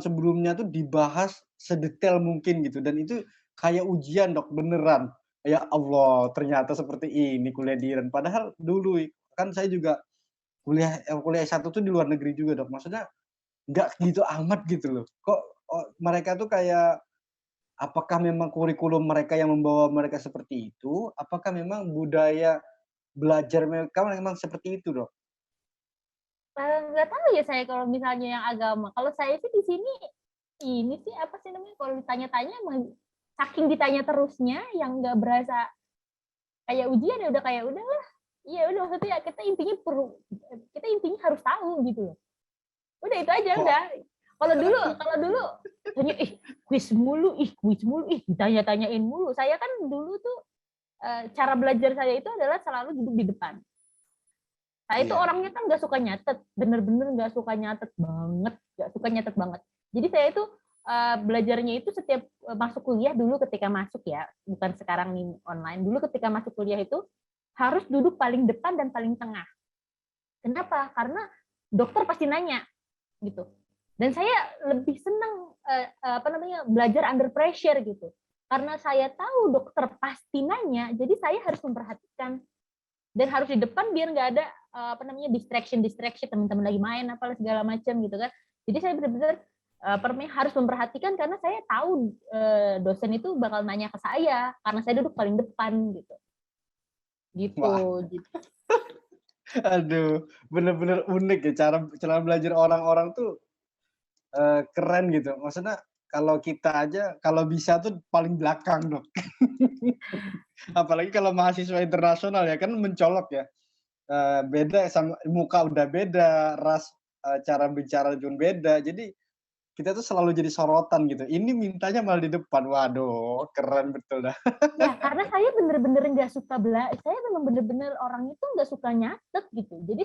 sebelumnya tuh dibahas sedetail mungkin gitu dan itu kayak ujian Dok, beneran. Ya Allah, ternyata seperti ini kuliah di Iran. Padahal dulu kan saya juga kuliah S1 tuh di luar negeri juga Dok, maksudnya nggak gitu amat gitu loh. Kok mereka tuh kayak apakah memang kurikulum mereka yang membawa mereka seperti itu? Apakah memang budaya belajar mereka memang seperti itu, Dok? Nggak tahu ya saya kalau misalnya yang agama. Kalau saya sih di sini ini sih apa sih namanya kalau ditanya-tanya saking ditanya terusnya yang nggak berasa kayak ujian ya udah kayak udahlah. Iya udah maksudnya kita intinya harus tahu gitu loh. Udah itu aja udah. Kalau dulu tanya kuis mulu, ditanya-tanyain mulu. Saya kan dulu tuh cara belajar saya itu adalah selalu duduk di depan. Saya itu Iya. orangnya kan nggak suka nyatet, bener-bener nggak suka nyatet banget. Jadi saya itu belajarnya itu setiap masuk kuliah dulu ketika masuk ya, bukan sekarang nih online. Dulu ketika masuk kuliah itu harus duduk paling depan dan paling tengah. Kenapa? Karena dokter pasti nanya gitu. Dan saya lebih senang belajar under pressure gitu. Karena saya tahu dokter pasti nanya, jadi saya harus memperhatikan dan harus di depan biar nggak ada distraction teman-teman lagi main apa segala macam gitu kan. Jadi saya benar-benar harus memperhatikan karena saya tahu dosen itu bakal nanya ke saya karena saya duduk paling depan gitu. Wah, Gitu. aduh, bener-bener unik ya cara belajar orang-orang tuh keren gitu. Maksudnya kalau kita aja kalau bisa tuh paling belakang, Dok. Apalagi kalau mahasiswa internasional ya kan mencolok ya. Beda sama muka udah beda, cara bicara juga beda. Jadi kita tuh selalu jadi sorotan gitu. Ini mintanya malah di depan. Waduh, keren betul dah. Ya karena saya bener-bener nggak suka saya memang bener-bener orang itu nggak suka nyatet gitu. Jadi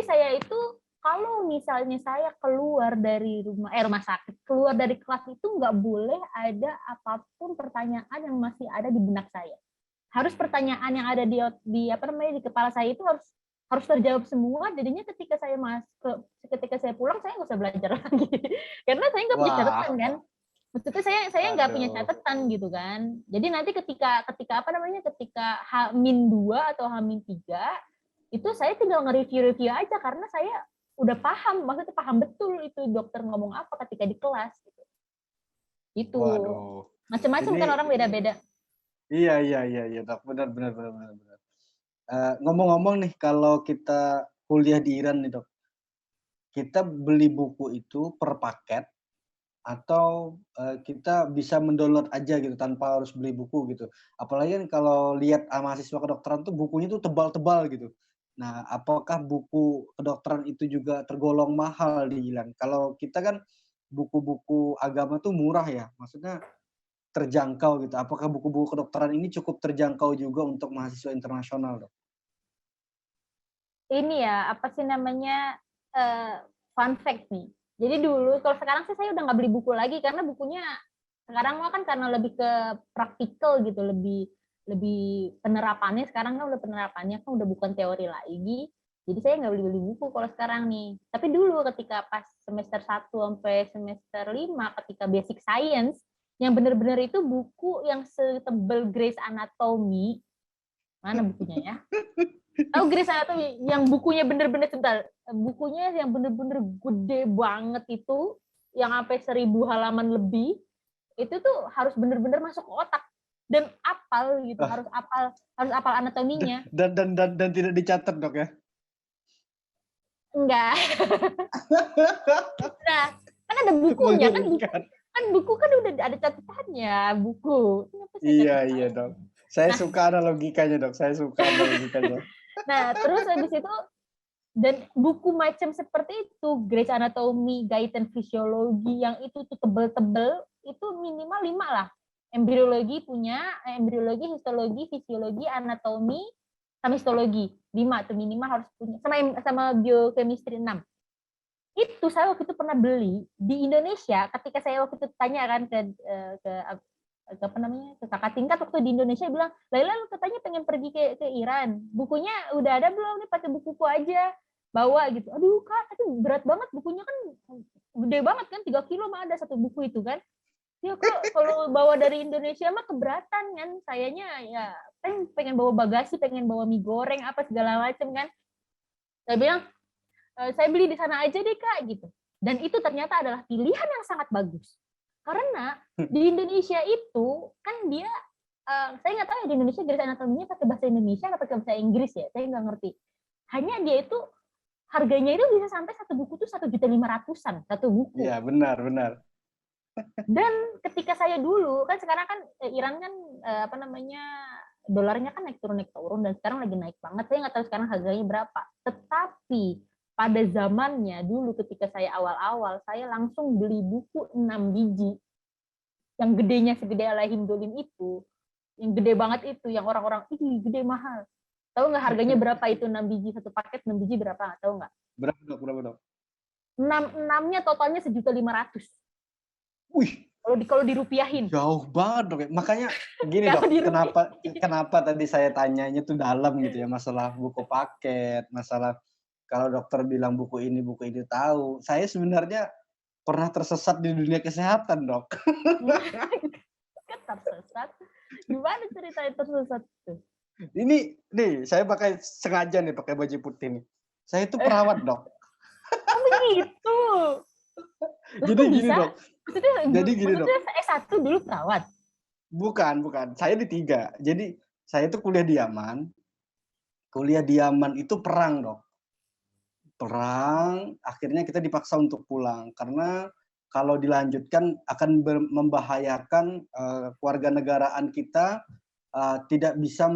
saya itu kalau misalnya saya keluar dari rumah sakit, keluar dari kelas itu nggak boleh ada apapun pertanyaan yang masih ada di benak saya. Harus pertanyaan yang ada di kepala saya itu harus terjawab semua. Jadinya ketika saya pulang saya nggak usah belajar lagi karena saya nggak punya catatan kan. Maksudnya saya nggak punya catatan gitu kan. Jadi nanti ketika H-2 atau H-3 itu saya tinggal nge-review aja karena saya udah paham, maksudnya paham betul itu dokter ngomong apa ketika di kelas gitu. Itu. Waduh. Macam-macam kan orang beda-beda. Iya, Dok. Benar. Ngomong-ngomong nih, kalau kita kuliah di Iran nih, Dok, kita beli buku itu per paket atau kita bisa mendownload aja gitu tanpa harus beli buku gitu. Apalagi kan kalau lihat mahasiswa kedokteran tuh bukunya tuh tebal-tebal gitu. Nah, apakah buku kedokteran itu juga tergolong mahal di Iran? Kalau kita kan buku-buku agama tuh murah ya, maksudnya terjangkau gitu. Apakah buku-buku kedokteran ini cukup terjangkau juga untuk mahasiswa internasional, Dok? Ini ya, apa sih namanya, fun fact nih. Jadi dulu, kalau sekarang sih saya udah nggak beli buku lagi karena bukunya sekarang mah kan karena lebih ke praktikal gitu, lebih penerapannya sekarang kan udah bukan teori lagi. Jadi saya nggak beli buku kalau sekarang nih. Tapi dulu ketika pas semester 1 sampai semester 5 ketika basic science yang benar-benar itu buku yang setebal Grey's Anatomy. Mana bukunya ya? Tahu Grey's Anatomy yang bukunya bener-bener bukunya yang bener-bener gede banget itu yang sampai 1000 halaman lebih itu tuh harus bener-bener masuk ke otak dan apal gitu, harus apal anatominya. Dan tidak dicatat, Dok ya? Enggak. Nah, kan ada bukunya kan buku kan udah ada catatannya buku. Iya, Dok. Saya suka analogikanya, Dok. Nah, terus habis itu dan buku macam seperti itu, Grey's Anatomy, Guyton Fisiologi, yang itu tuh tebel-tebel, itu minimal 5 lah. Embriologi, histologi, fisiologi, anatomi, sama histologi. 5 tuh minimal harus punya. Sama biochemistry 6. Itu saya waktu itu pernah beli di Indonesia, ketika saya waktu itu tanya kan ke kakak tingkat waktu di Indonesia bilang, Laila lu katanya pengen pergi ke Iran, bukunya udah ada belum nih, pakai bukuku aja bawa gitu. Aduh Kak, tapi berat banget bukunya kan, gede banget kan, 3 kilo mah ada satu buku itu kan. Ya Kak, kalau bawa dari Indonesia mah keberatan kan, sayanya ya pengen bawa bagasi, pengen bawa mie goreng apa segala macam kan. Saya bilang, saya beli di sana aja deh Kak gitu. Dan itu ternyata adalah pilihan yang sangat bagus. Karena di Indonesia itu kan dia, saya nggak tahu ya di Indonesia Grey's Anatomy-nya pakai bahasa Indonesia atau pakai bahasa Inggris ya, saya nggak ngerti. Hanya dia itu harganya itu bisa sampai satu buku tuh 1.500.000-an satu buku. Iya, benar. Dan ketika saya dulu kan sekarang kan Iran kan dolarnya kan naik turun dan sekarang lagi naik banget. Saya nggak tahu sekarang harganya berapa. Tetapi pada zamannya dulu ketika saya awal-awal, saya langsung beli buku 6 biji yang gedenya segede Alaihim Dolim itu Yang gede banget itu, yang orang-orang, ih gede mahal. Tahu nggak harganya berapa itu 6 biji satu paket 6 biji berapa? Tahu nggak? Berapa dok? Berapa dok? 6-nya totalnya 1.500.000. Wih, Kalau dirupiahin. jauh banget dok. Makanya gini Kalau dok, dirupiah. kenapa tadi saya tanyanya tuh dalam gitu ya, masalah buku paket, masalah kalau dokter bilang buku ini tahu. Saya sebenarnya pernah tersesat di dunia kesehatan dok. Kan tersesat. Gimana ceritanya tersesat tuh? Ini nih, saya pakai sengaja nih pakai baju putih nih. Saya itu perawat dok. Oh begitu. Lah Jadi kok gini bisa? dok. Maksudnya, Jadi gini dok. maksudnya S1 dulu perawat? Bukan. Saya di 3. Jadi saya itu kuliah di Yaman. Kuliah di Yaman itu perang dok. Perang, akhirnya kita dipaksa untuk pulang karena kalau dilanjutkan akan membahayakan kewarganegaraan kita, tidak bisa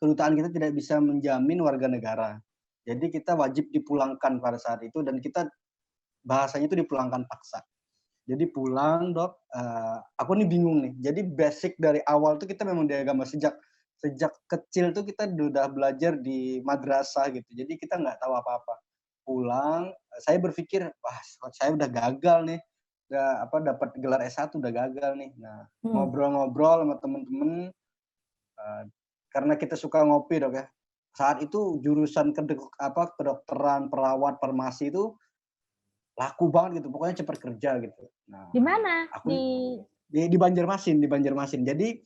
kedutaan kita tidak bisa menjamin warga negara. Jadi kita wajib dipulangkan pada saat itu dan kita bahasanya itu dipulangkan paksa. Jadi pulang dok, aku nih bingung nih. Jadi basic dari awal tuh kita memang di agama sejak kecil tuh kita udah belajar di madrasah gitu. Jadi kita nggak tahu apa-apa. Pulang, saya berpikir, wah saya udah gagal nih, dapat gelar S1 udah gagal nih. Nah, ngobrol-ngobrol sama temen-temen, karena kita suka ngopi dok ya. Saat itu jurusan kedokteran, perawat, farmasi itu laku banget gitu, pokoknya cepat kerja gitu. Nah, Di mana? aku di Banjarmasin. Jadi,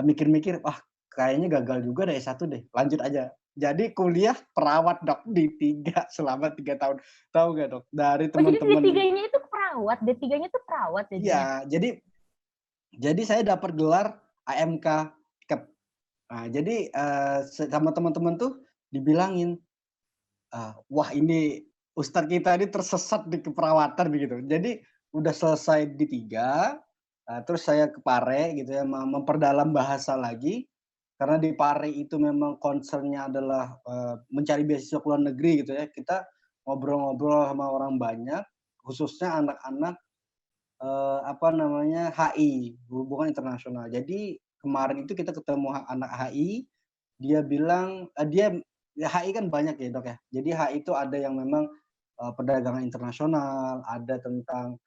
mikir-mikir, wah kayaknya gagal juga deh S1 deh, lanjut aja. Jadi kuliah perawat dok di 3 selama 3 tahun. Tahu nggak dok? Dari Oh jadi teman-teman. D3-nya itu perawat, D3-nya itu perawat jadinya. Iya, jadi saya dapat gelar AMK Kep. Nah, jadi sama teman-teman tuh dibilangin, wah ini ustadz kita ini tersesat di keperawatan begitu. Jadi udah selesai di 3, terus saya ke Pare gitu ya, memperdalam bahasa lagi. Karena di Pare itu memang concern-nya adalah mencari beasiswa ke luar negeri gitu ya. Kita ngobrol-ngobrol sama orang banyak, khususnya anak-anak HI, hubungan internasional. Jadi kemarin itu kita ketemu anak HI, dia bilang HI kan banyak ya dok ya. Jadi HI itu ada yang memang perdagangan internasional, ada tentang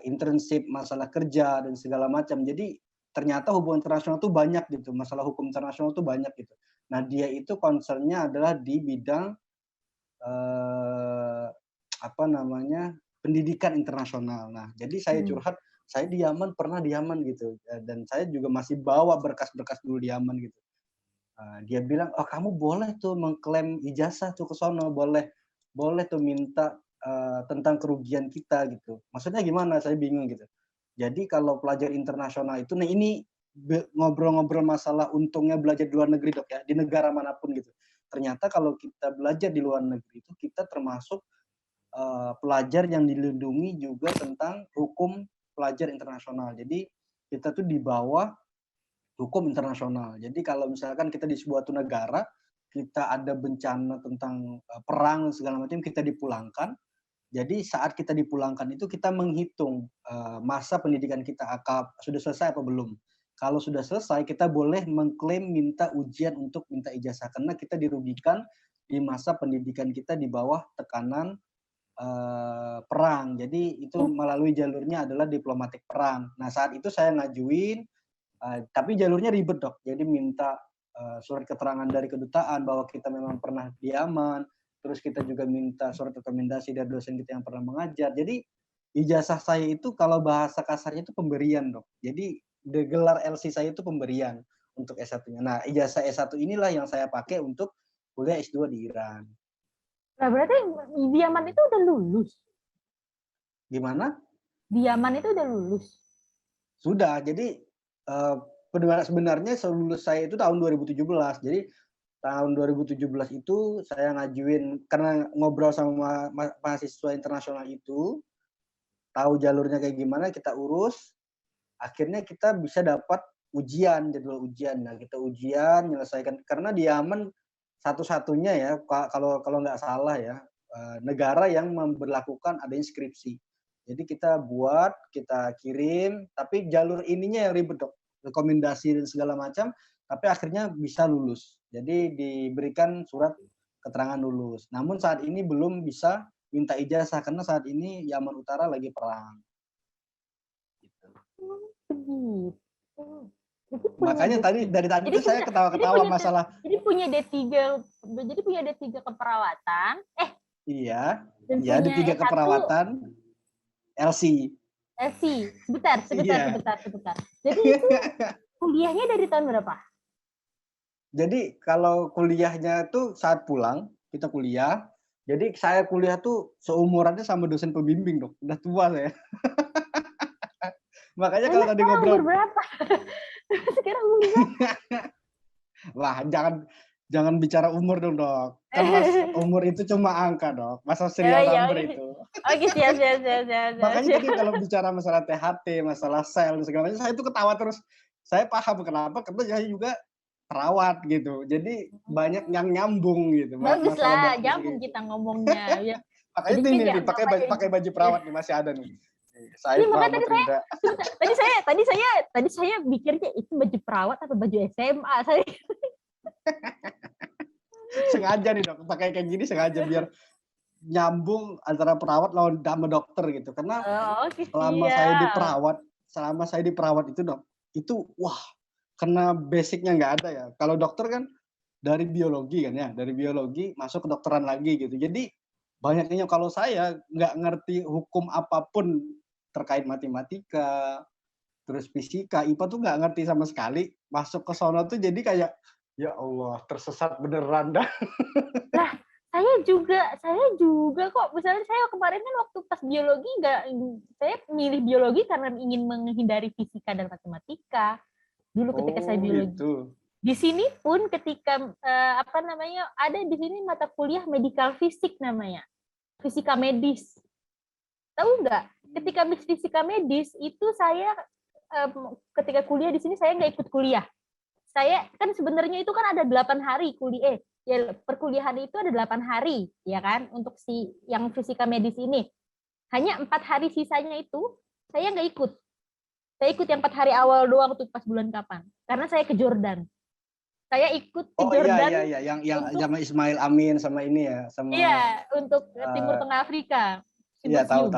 internship, masalah kerja dan segala macam. Jadi ternyata hubungan internasional tuh banyak gitu, masalah hukum internasional tuh banyak gitu. Nah dia itu concern-nya adalah di bidang eh, pendidikan internasional. Nah, jadi saya curhat, saya di Yaman pernah di Yaman gitu, dan saya juga masih bawa berkas-berkas dulu di Yaman gitu. Dia bilang, oh kamu boleh tuh mengklaim ijazah tuh ke sono, boleh tuh minta tentang kerugian kita gitu. Maksudnya gimana? Saya bingung gitu. Jadi kalau pelajar internasional itu, nah ini ngobrol-ngobrol masalah untungnya belajar di luar negeri dok ya, di negara manapun gitu. Ternyata kalau kita belajar di luar negeri itu kita termasuk pelajar yang dilindungi juga tentang hukum pelajar internasional. Jadi kita tuh di bawah hukum internasional. Jadi kalau misalkan kita di sebuah negara, kita ada bencana tentang perang segala macam, kita dipulangkan. Jadi saat kita dipulangkan itu kita menghitung masa pendidikan kita sudah selesai apa belum. Kalau sudah selesai, kita boleh mengklaim minta ujian untuk minta ijazah karena kita dirugikan di masa pendidikan kita di bawah tekanan perang. Jadi itu melalui jalurnya adalah diplomatik perang. Nah saat itu saya ngajuin, tapi jalurnya ribet dok. Jadi minta surat keterangan dari kedutaan bahwa kita memang pernah di Yaman, terus kita juga minta surat rekomendasi dari dosen kita yang pernah mengajar. Jadi ijazah saya itu kalau bahasa kasarnya itu pemberian dok. Jadi gelar LC saya itu pemberian untuk S1-nya. Nah ijazah S1 inilah yang saya pakai untuk kuliah S2 di Iran. Nah berarti di Yaman itu udah lulus? Gimana? Di Yaman itu udah lulus? Sudah, jadi sebenarnya lulus saya itu tahun 2017. Jadi tahun 2017 itu saya ngajuin karena ngobrol sama mahasiswa internasional itu, tahu jalurnya kayak gimana kita urus, akhirnya kita bisa dapat ujian, jadwal ujian. Nah, kita ujian, menyelesaikan karena di Yaman satu-satunya ya kalau nggak salah ya, negara yang memberlakukan adanya skripsi. Jadi kita buat, kita kirim, tapi jalur ininya yang ribet dok. rekomendasi dan segala macam, tapi akhirnya bisa lulus. Jadi diberikan surat keterangan lulus. Namun saat ini belum bisa minta ijazah karena saat ini Yaman Utara lagi perang. Gitu. Begitu. Jadi punya Makanya D3. dari tadi Jadi itu saya punya ketawa-ketawa masalah. jadi punya D3 keperawatan. Iya, Dan iya punya D3 S1 keperawatan LC. Sebentar. Iya. Jadi itu kuliahnya dari tahun berapa? Jadi kalau kuliahnya tuh saat pulang, kita kuliah. Jadi saya kuliah tuh seumurannya sama dosen pembimbing, Dok. Udah tua saya. Makanya kalau Anda tadi sekarang umur ngobrol, berapa? Sekarang umur berapa? wah jangan bicara umur dong, Dok. Kan Mas umur itu cuma angka, Dok. Masa serial Ya, number oke. itu. Oke, siap. Makanya tadi kalau bicara masalah THT, masalah sel dan segala macam, saya itu ketawa terus. Saya paham kenapa, karena saya juga perawat gitu. Jadi banyak yang nyambung gitu, Bagus masalah lah, bahasa nyambung gitu. kita ngomongnya. Ya. Makanya Jadi itu kan nih nggak pakai baju perawat nih masih ada nih. Iya, Saif makanya Muhammad Ridha. tadi saya mikirnya itu baju perawat atau baju SMA. Saya Sengaja nih, Dok, pakai kayak gini sengaja biar nyambung antara perawat lawan sama dokter gitu. Karena oke, selama saya di siap. perawat itu, Dok, itu wah, karena basicnya nggak ada ya. Kalau dokter kan dari biologi kan ya, dari biologi masuk ke dokteran lagi gitu. Jadi banyaknya kalau saya nggak ngerti hukum apapun terkait matematika, terus fisika, IPA tuh nggak ngerti sama sekali. Masuk ke sono tuh jadi kayak, ya Allah, tersesat beneran dah. Lah, saya juga kok. Misalnya saya kemarin kan waktu pas biologi saya milih biologi karena ingin menghindari fisika dan matematika. Dulu ketika saya Oh biologi. gitu. Di sini pun ketika ada di sini mata kuliah medical fisik namanya, fisika medis. Tahu nggak? Ketika fisika medis itu saya ketika kuliah di sini saya nggak ikut kuliah. Saya kan sebenarnya itu kan ada 8 hari kuliah. Ya perkuliahan itu ada 8 hari, ya kan? Untuk si yang fisika medis ini. Hanya 4 hari sisanya itu saya nggak ikut. Saya ikut yang 4 hari awal doang tuh pas bulan kapan. Karena saya ke Jordan. Saya ikut ke Oh Jordan iya, yang untuk sama Ismail Amin sama ini ya, sama untuk Timur Tengah Afrika. iya tahu.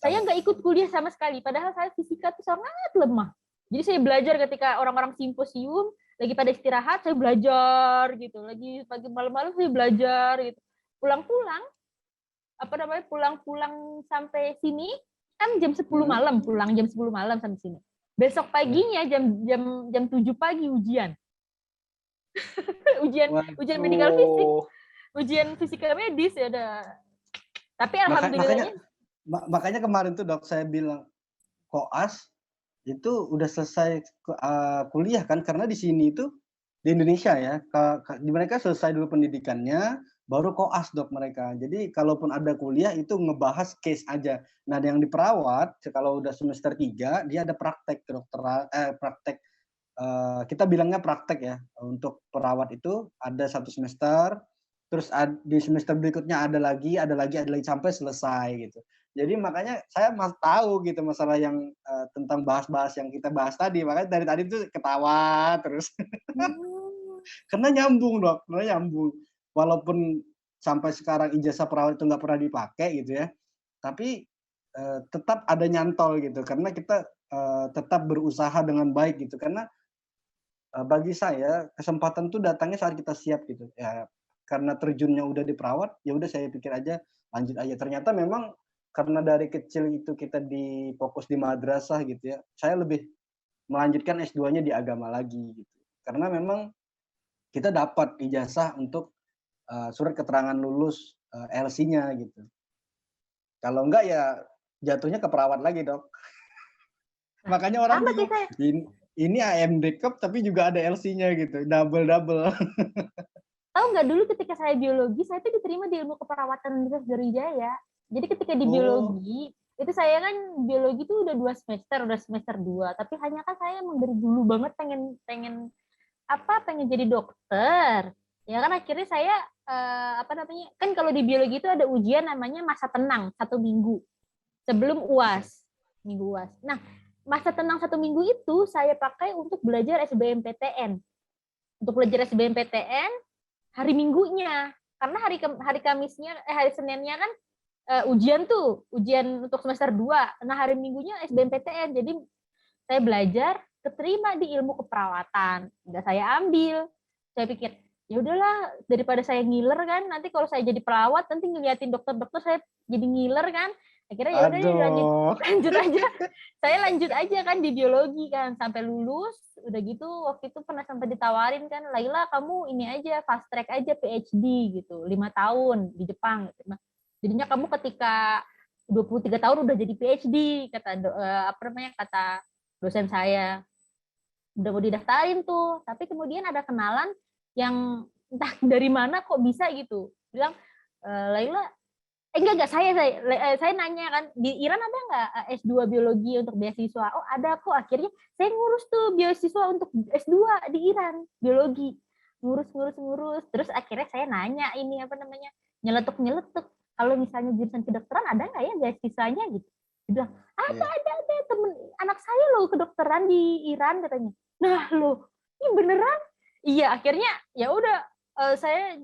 Saya nggak ikut kuliah sama sekali, padahal saya fisika tuh sangat lemah. Jadi saya belajar ketika orang-orang simposium lagi pada istirahat, saya belajar gitu. Lagi pagi malam-malam saya belajar gitu. Pulang-pulang pulang-pulang sampai sini kan jam 10 malam, pulang jam 10 malam sampai sini. Besok paginya jam 7 pagi ujian. ujian medical fisik, ujian fisika medis ya udah. Tapi alhamdulillahnya makanya kemarin tuh, Dok, saya bilang koas itu udah selesai kuliah kan, karena di sini itu di Indonesia ya, di mereka selesai dulu pendidikannya baru koas, Dok, mereka. Jadi kalaupun ada kuliah itu ngebahas case aja. Nah, yang di perawat kalau udah semester 3 dia ada praktek kedokteran, kita bilangnya praktek ya. Untuk perawat itu ada 1 semester, terus di semester berikutnya ada lagi sampai selesai gitu. Jadi makanya saya tahu gitu masalah yang tentang bahas-bahas yang kita bahas tadi. Makanya dari tadi tuh ketawa terus. Karena nyambung, Dok, karena nyambung. Walaupun sampai sekarang ijazah perawat itu nggak pernah dipakai gitu ya, tapi tetap ada nyantol gitu. Karena kita tetap berusaha dengan baik gitu. Karena bagi saya kesempatan tuh datangnya saat kita siap gitu. Ya karena terjunnya udah di perawat, ya udah saya pikir aja lanjut aja. Ternyata memang karena dari kecil itu kita fokus di madrasah gitu ya, saya lebih melanjutkan S2-nya di agama lagi gitu. Karena memang kita dapat ijazah untuk surat keterangan lulus LC-nya gitu. Kalau enggak ya jatuhnya ke perawat lagi, Dok. Makanya orang bingung, ini AMD Cup tapi juga ada LC-nya gitu, double. Tahu nggak dulu ketika saya biologi, saya tuh diterima di ilmu keperawatan Universitas Brawijaya. Jadi ketika di biologi, itu saya kan biologi tuh udah 2 semester, udah semester 2. Tapi hanya kan saya emang dari dulu banget pengen jadi dokter. Ya kan akhirnya saya kan kalau di biologi itu ada ujian namanya masa tenang 1 minggu sebelum UAS, minggu UAS. Nah masa tenang 1 minggu itu saya pakai untuk belajar SBMPTN. Untuk belajar SBMPTN hari Minggunya. Karena hari Kamisnya, hari Seninnya kan ujian untuk semester 2. Nah, hari Minggunya SBMPTN. Jadi saya belajar, keterima di ilmu keperawatan. Nggak saya ambil. Saya pikir, ya udahlah, daripada saya ngiler kan, nanti kalau saya jadi perawat, nanti ngeliatin dokter-dokter saya jadi ngiler kan. Akhirnya ya udah lanjut Aduh. lanjut aja. Saya lanjut aja kan di biologi kan sampai lulus. Udah gitu waktu itu pernah sampai ditawarin kan, Laila kamu ini aja fast track aja PhD gitu, 5 tahun di Jepang. Nah, jadinya kamu ketika 23 tahun udah jadi PhD kata dosen saya. Udah mau didaftarin tuh, tapi kemudian ada kenalan yang entah dari mana kok bisa gitu bilang, Laila enggak saya nanya kan, di Iran ada nggak S2 biologi untuk beasiswa? Oh ada kok. Akhirnya saya ngurus tuh beasiswa untuk S2 di Iran biologi, ngurus terus akhirnya saya nanya ini apa namanya, nyeletuk kalau misalnya jurusan kedokteran ada nggak ya beasiswanya gitu. Dia bilang ada temen anak saya loh kedokteran di Iran katanya. Nah loh ini beneran. Iya akhirnya ya udah, saya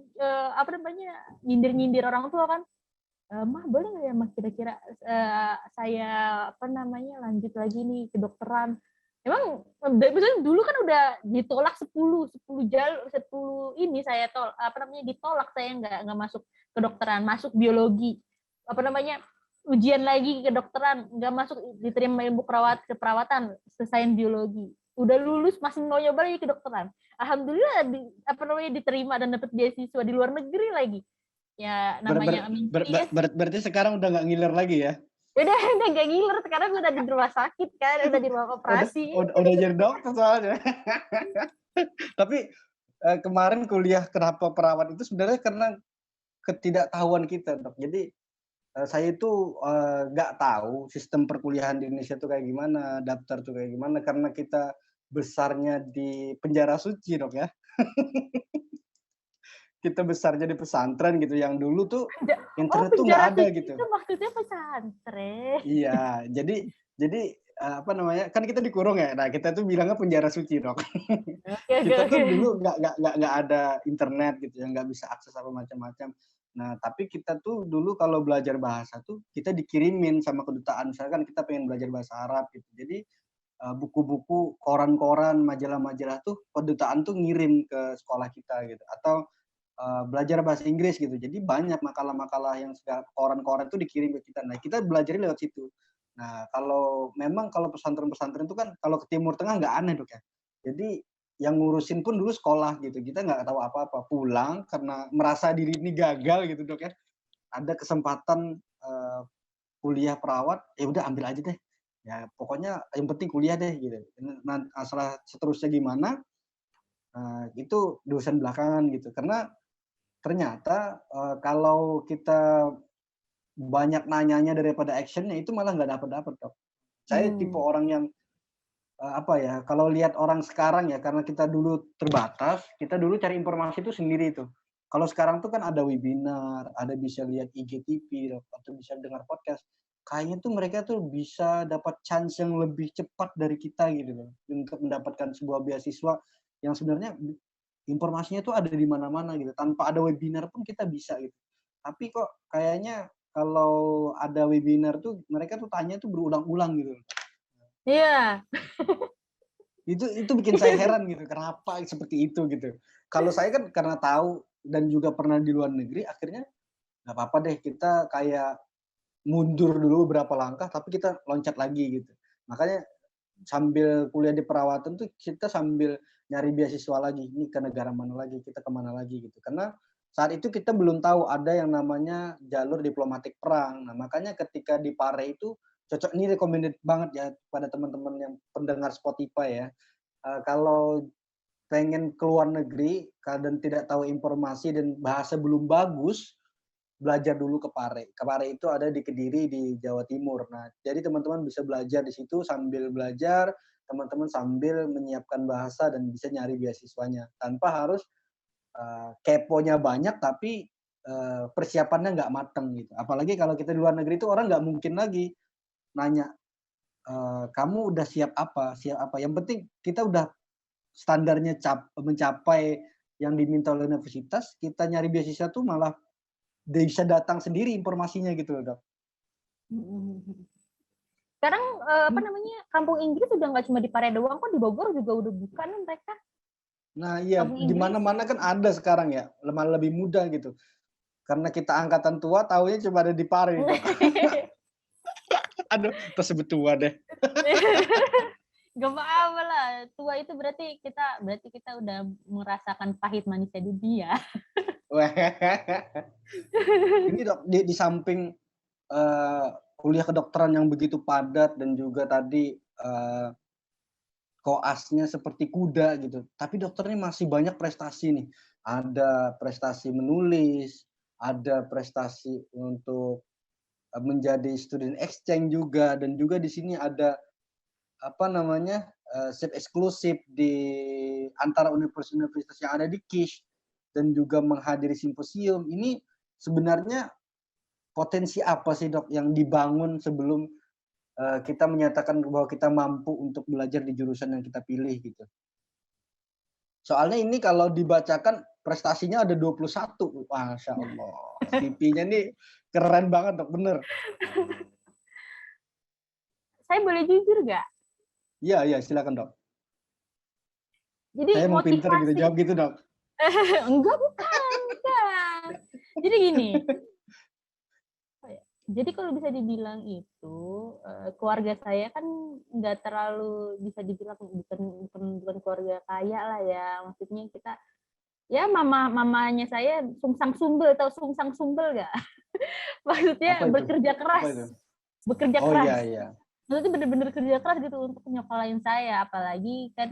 apa namanya nyindir orang tua kan, Mah boleh nggak ya Mas kira-kira saya apa namanya lanjut lagi nih kedokteran. Emang misalnya dulu kan udah ditolak 10 ini saya ditolak, saya nggak masuk kedokteran, masuk biologi. Apa namanya ujian lagi kedokteran, nggak masuk, diterima ilmu keperawatan, selesaiin biologi. Udah lulus masih mau nyoba lagi kedokteran. Alhamdulillah diterima dan dapat beasiswa di luar negeri lagi. Ya namanya Berarti sekarang udah nggak ngiler lagi ya? udah nggak ngiler, sekarang udah di rumah sakit kan, udah di ruang operasi. Udah jadi dokter soalnya. Tapi kemarin kuliah kenapa perawat itu sebenarnya karena ketidaktahuan kita, Dok. Jadi saya itu nggak tahu sistem perkuliahan di Indonesia tuh kayak gimana, daftar tuh kayak gimana, karena kita besarnya di penjara suci, Dok, ya. Kita besarnya di pesantren gitu, yang dulu tuh internet tuh nggak Penjara ada suci gitu. itu maksudnya pesantren. Iya, jadi apa namanya, kan kita dikurung ya. Nah, kita tuh bilangnya penjara suci, Dok. Kita tuh Oke. dulu nggak ada internet gitu ya, nggak bisa akses apa macam-macam. Nah, tapi kita tuh dulu kalau belajar bahasa tuh kita dikirimin sama kedutaan. Misalkan kita pengen belajar bahasa Arab gitu. Jadi buku-buku, koran-koran, majalah-majalah tuh kedutaan tuh ngirim ke sekolah kita gitu. Atau belajar bahasa Inggris gitu. Jadi banyak makalah-makalah yang koran-koran itu dikirim ke kita. Nah, kita belajarnya lewat situ. Nah, kalau pesantren-pesantren itu kan kalau ke Timur Tengah nggak aneh, Dok, ya. Jadi yang ngurusin pun dulu sekolah gitu. Kita nggak tahu apa-apa. Pulang karena merasa diri ini gagal gitu, Dok, ya. Ada kesempatan kuliah perawat, ya udah ambil aja deh. Ya pokoknya yang penting kuliah deh gitu. Nah, seterusnya gimana, itu urusan belakangan gitu. Karena ternyata kalau kita banyak nanyanya daripada action-nya itu malah nggak dapet-dapet, Dok. Saya tipe orang yang apa ya, kalau lihat orang sekarang ya, karena kita dulu terbatas, kita dulu cari informasi itu sendiri tuh. Kalau sekarang tuh kan ada webinar, ada bisa lihat IGTV, atau bisa dengar podcast. Kayaknya tuh mereka tuh bisa dapat chance yang lebih cepat dari kita gitu loh, untuk mendapatkan sebuah beasiswa yang sebenarnya informasinya tuh ada di mana-mana gitu. Tanpa ada webinar pun kita bisa gitu. Tapi kok kayaknya kalau ada webinar tuh mereka tuh tanya tuh berulang-ulang gitu. Iya. Itu bikin saya heran gitu, kenapa seperti itu gitu. Kalau saya kan karena tahu dan juga pernah di luar negeri, akhirnya nggak apa-apa deh kita kayak mundur dulu beberapa langkah, tapi kita loncat lagi gitu. Makanya sambil kuliah di perawatan tuh kita sambil nyari beasiswa lagi, ini ke negara mana lagi, kita ke mana lagi gitu. Karena saat itu kita belum tahu ada yang namanya jalur diplomatik perang. Nah, makanya ketika di Pare itu cocok, ini recommended banget ya pada teman-teman yang pendengar Spotify ya. Kalau pengen keluar negeri dan tidak tahu informasi dan bahasa belum bagus, belajar dulu ke Pare. Ke Pare itu ada di Kediri di Jawa Timur. Nah, jadi teman-teman bisa belajar di situ, sambil belajar, teman-teman sambil menyiapkan bahasa dan bisa nyari beasiswanya. Tanpa harus keponya banyak tapi persiapannya nggak mateng gitu. Apalagi kalau kita di luar negeri itu orang nggak mungkin lagi nanya, kamu udah siap apa, yang penting kita udah standarnya mencapai yang diminta oleh universitas, kita nyari beasiswa tuh malah bisa datang sendiri informasinya gitu loh, Dok. Sekarang apa namanya, kampung Inggris udah nggak cuma di Pare doang kok, di Bogor juga udah buka nih mereka. Nah iya, Kampung di Inggris. mana-mana kan ada sekarang ya, malah lebih mudah gitu. Karena kita angkatan tua taunya cuma ada di Pare, Dok. Aduh, tersebut tua deh. Gak apa-apa lah, tua itu berarti kita udah merasakan pahit manisnya dunia. Ini Dok, di samping kuliah kedokteran yang begitu padat dan juga tadi koasnya seperti kuda gitu, tapi dokternya masih banyak prestasi nih. Ada prestasi menulis, ada prestasi untuk menjadi student exchange juga, dan juga di sini ada apa namanya, seat eksklusif di antara universitas-universitas yang ada di KISH dan juga menghadiri simposium. Ini sebenarnya potensi apa sih, Dok, yang dibangun sebelum kita menyatakan bahwa kita mampu untuk belajar di jurusan yang kita pilih gitu? Soalnya ini kalau dibacakan prestasinya ada 21, Masya Allah. CV-nya nih keren banget, Dok, bener. Saya boleh jujur nggak? Iya iya, silakan, Dok. Jadi Saya mau pinter gitu, motivasi jawab gitu, Dok. enggak, bukan. Jadi gini, jadi kalau bisa dibilang itu keluarga saya kan nggak terlalu bisa dibilang bukan keluarga kaya lah ya. Maksudnya kita ya mamanya saya sungsang sumbel, tahu sungsang sumbel nggak? Maksudnya Apa itu? bekerja Apa keras, itu? bekerja Oh, iya keras. iya. Maksudnya bener-bener kerja keras gitu untuk nyokolain saya, apalagi kan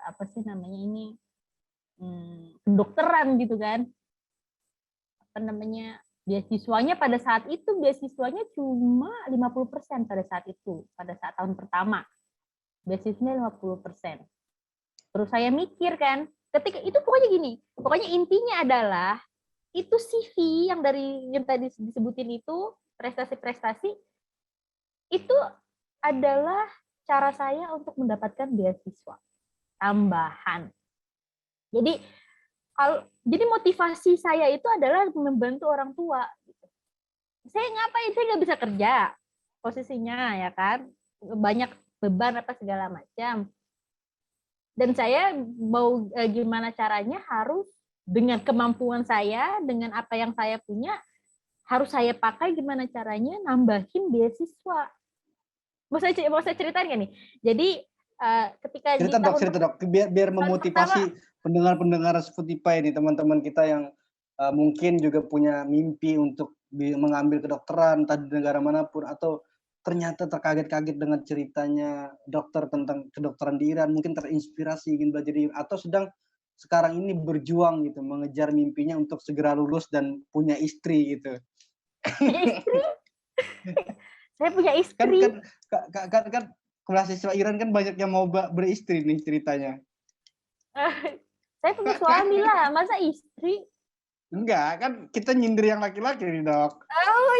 apa sih namanya ini kedokteran gitu kan, apa namanya, beasiswanya pada saat itu beasiswanya cuma 50% pada saat itu, pada saat tahun pertama beasiswanya 50%. Terus saya mikir kan, ketika itu pokoknya gini, pokoknya intinya adalah itu CV yang dari yang tadi disebutin itu prestasi-prestasi itu adalah cara saya untuk mendapatkan beasiswa tambahan. Jadi motivasi saya itu adalah membantu orang tua. Saya ngapain? Saya nggak bisa kerja posisinya ya kan, banyak beban apa segala macam. Dan saya mau gimana caranya harus dengan kemampuan saya, dengan apa yang saya punya, harus saya pakai gimana caranya nambahin beasiswa. Mau saya ceritain nggak nih? Jadi ketika di Cerita, Dok, biar tahun pertama, memotivasi pendengar-pendengar Spotify nih, teman-teman kita yang mungkin juga punya mimpi untuk mengambil kedokteran, entah di negara manapun, atau ternyata terkaget-kaget dengan ceritanya dokter tentang kedokteran di Iran, mungkin terinspirasi ingin belajar di Iran, atau sedang sekarang ini berjuang gitu, mengejar mimpinya untuk segera lulus dan punya istri gitu. punya istri. Saya punya Kan istri. kan mahasiswa Iran kan banyak yang mau beristri nih ceritanya. Saya punya suami lah, masa istri? Enggak, kan kita nyindir yang laki-laki nih, Dok. Oh,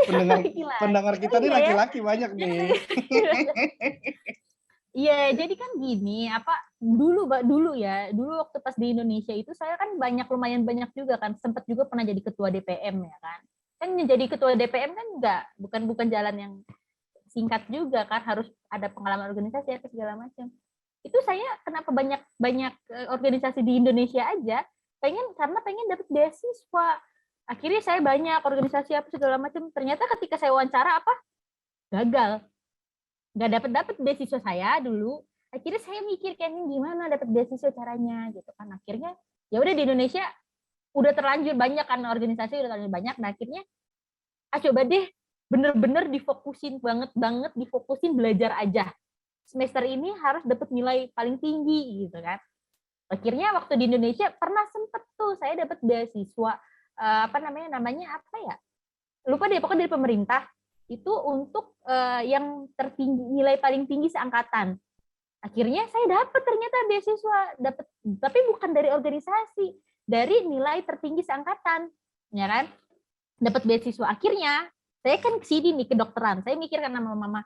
Pendengar kita nih laki-laki banyak nih. Iya, jadi kan gini, apa dulu waktu pas di Indonesia itu saya kan lumayan banyak juga kan, sempat juga pernah jadi ketua DPM ya kan. Kan jadi ketua DPM kan bukan jalan yang singkat juga kan, harus ada pengalaman organisasi atau segala macam. Itu saya kenapa banyak organisasi di Indonesia aja, karena pengen dapat beasiswa. Akhirnya saya banyak organisasi apa segala macam. Ternyata ketika saya wawancara gagal, nggak dapat beasiswa saya dulu. Akhirnya saya mikir kan gimana dapat beasiswa caranya gitu kan. Akhirnya ya udah di Indonesia udah terlanjur banyak kan organisasi, udah terlanjur banyak. Nah akhirnya coba deh bener-bener difokusin difokusin belajar aja. Semester ini harus dapat nilai paling tinggi gitu kan. Akhirnya waktu di Indonesia pernah sempet tuh saya dapat beasiswa namanya apa ya? Lupa deh, pokoknya dari pemerintah itu untuk yang tertinggi, nilai paling tinggi seangkatan. Akhirnya saya dapat ternyata beasiswa, tapi bukan dari organisasi, dari nilai tertinggi seangkatan, ya kan? Dapat beasiswa. Akhirnya saya kan kesini nih kedokteran. Saya mikir kan sama mama,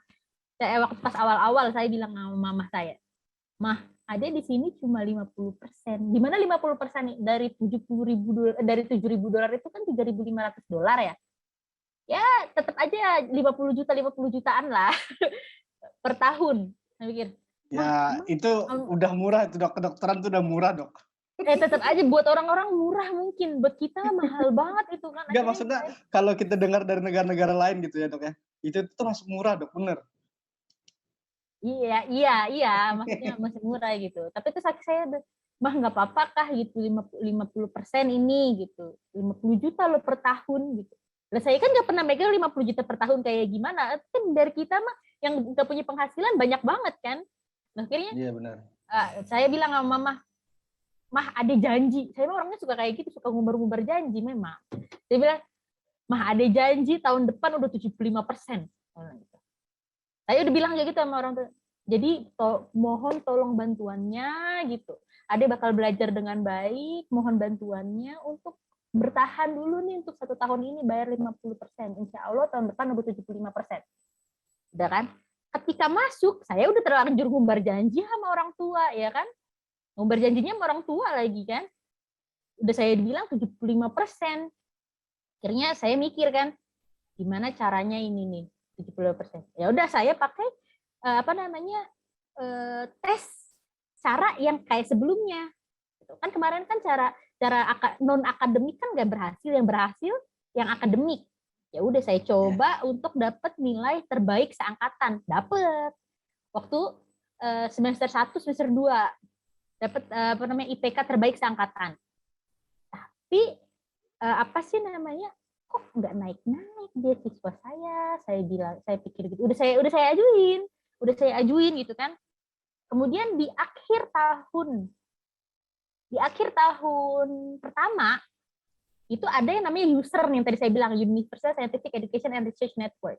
Waktu pas awal-awal saya bilang sama mama saya, "Mah, ada di sini cuma 50%. Di mana 50% dari $7.000 itu kan $3.500 ya. Ya, tetap aja 50 jutaan lah per tahun." Saya pikir, Ya, itu udah murah itu, Dok. Kedokteran itu udah murah, Dok. tetap aja buat orang-orang murah mungkin, buat kita mahal banget itu kan. Enggak, maksudnya kalau kita dengar dari negara-negara lain gitu ya, Dok ya. Itu tuh masuk murah, Dok, bener. Iya, maksudnya masih murah gitu. Tapi itu saya, "Mah, nggak apa-apa kah gitu 50% ini gitu. 50 juta loh per tahun gitu." Lah saya kan nggak pernah megang 50 juta per tahun kayak gimana. Kan dari kita mah yang nggak punya penghasilan banyak banget kan. Nah, akhirnya Iya, benar. saya bilang sama mama, "Mah, ada janji." Saya mah orangnya suka kayak gitu, suka ngumbar-ngumbar janji memang. Saya bilang, "Mah, ada janji tahun depan udah 75%." Saya udah bilang kayak gitu sama orang tua. Jadi mohon tolong bantuannya gitu. Ade bakal belajar dengan baik, mohon bantuannya untuk bertahan dulu nih untuk 1 tahun ini bayar 50%. Insya Allah tahun depan udah 75%. Udah kan? Ketika masuk, saya udah terlanjur ngumbar janji sama orang tua, ya kan? Ngumbar janjinya sama orang tua lagi kan? Udah saya bilang 75%. Akhirnya saya mikir kan, gimana caranya ini nih 70%. Ya udah saya pakai tes cara yang kayak sebelumnya. Kan kemarin kan cara non akademik kan nggak berhasil, yang berhasil yang akademik. Ya udah saya coba untuk dapat nilai terbaik seangkatan, dapat waktu semester 1 semester 2 dapat IPK terbaik seangkatan. Tapi apa sih namanya? Kok nggak naik-naik beasiswa saya bilang, saya pikir gitu. Udah saya ajuin gitu kan. Kemudian di akhir tahun pertama itu ada yang namanya USERN yang tadi saya bilang, Universal Scientific Education and Research Network.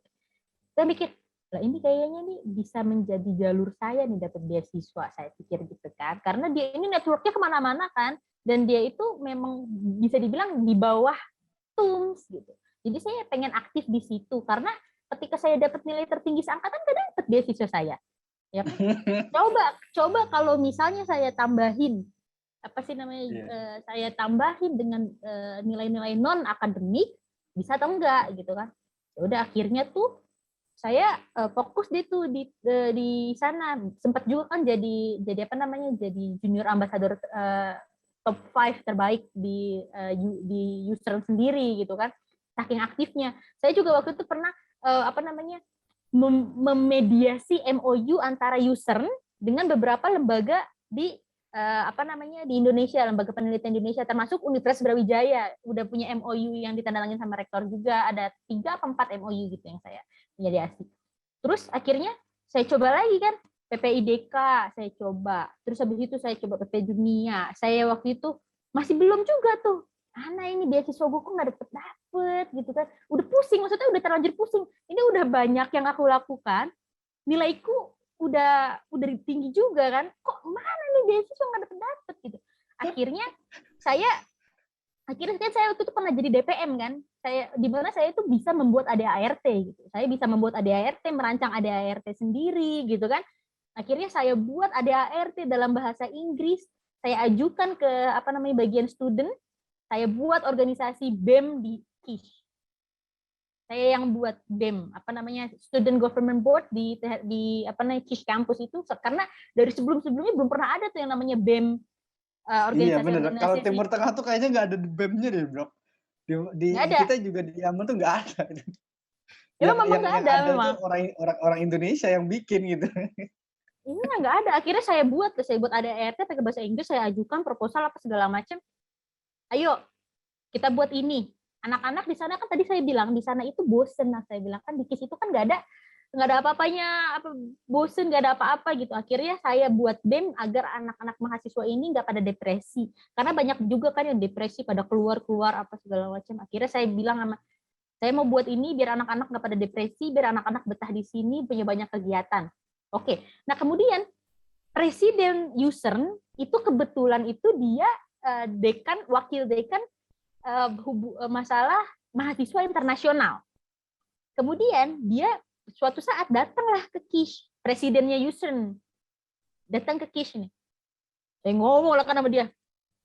Saya mikir, lah ini kayaknya nih bisa menjadi jalur saya nih dapat beasiswa, saya pikir gitu kan. Karena dia ini networknya kemana-mana kan, dan dia itu memang bisa dibilang di bawah TUMS gitu. Jadi saya pengen aktif di situ karena ketika saya dapat nilai tertinggi seangkatan gak dapat beasiswa saya. Ya kan? Coba kalau misalnya saya tambahin saya tambahin dengan nilai-nilai non akademik, bisa atau enggak gitu kan. Ya udah akhirnya tuh saya fokus di sana, sempat juga kan jadi junior ambassador top 5 terbaik di user sendiri gitu kan, saking aktifnya. Saya juga waktu itu pernah memediasi MOU antara user dengan beberapa lembaga di di Indonesia, lembaga penelitian Indonesia, termasuk Universitas Brawijaya udah punya MOU yang ditandatangani sama rektor juga, ada 3 atau 4 MOU gitu yang saya mediasi. Terus akhirnya saya coba lagi kan PPIDK, saya coba. Terus habis itu saya coba PP Dunia. Saya waktu itu masih belum juga tuh. Mana ini beasiswa gue kok nggak dapet gitu kan. Udah pusing, maksudnya udah terlanjur pusing. Ini udah banyak yang aku lakukan. Nilaiku udah tinggi juga kan. Kok mana nih beasiswa nggak dapet gitu. Akhirnya saya waktu itu pernah jadi DPM kan. Di mana saya itu bisa membuat ADART gitu. Saya bisa membuat ADART, merancang ADART sendiri gitu kan. Akhirnya saya buat ADART dalam bahasa Inggris, saya ajukan ke bagian student, saya buat organisasi BEM di KISH. Saya yang buat BEM, Student Government Board di KISH kampus itu, karena dari sebelumnya belum pernah ada tuh yang namanya BEM, organisasi. Iya benar. Kalau Timur Tengah tuh kayaknya nggak ada BEM-nya deh, Bro. Di kita juga di Yaman tuh nggak ada. Memang nggak ada memang. Orang Indonesia yang bikin gitu. Ini nggak ada. Akhirnya saya buat ADART pakai bahasa Inggris, saya ajukan proposal apa segala macam. Ayo kita buat ini. Anak-anak di sana kan tadi saya bilang di sana itu bosen. Nah saya bilang kan di KIS itu kan nggak ada apa-apanya, bosen, nggak ada apa-apa gitu. Akhirnya saya buat BEM agar anak-anak mahasiswa ini nggak pada depresi. Karena banyak juga kan yang depresi pada keluar apa segala macam. Akhirnya saya bilang saya mau buat ini biar anak-anak nggak pada depresi, biar anak-anak betah di sini, punya banyak kegiatan. Oke, nah kemudian Presiden USERN itu kebetulan itu dia wakil dekan masalah mahasiswa internasional. Kemudian dia suatu saat datanglah ke Kish, presidennya Yusren. Datang ke Kish nih. Saya ngomong lah kan sama dia,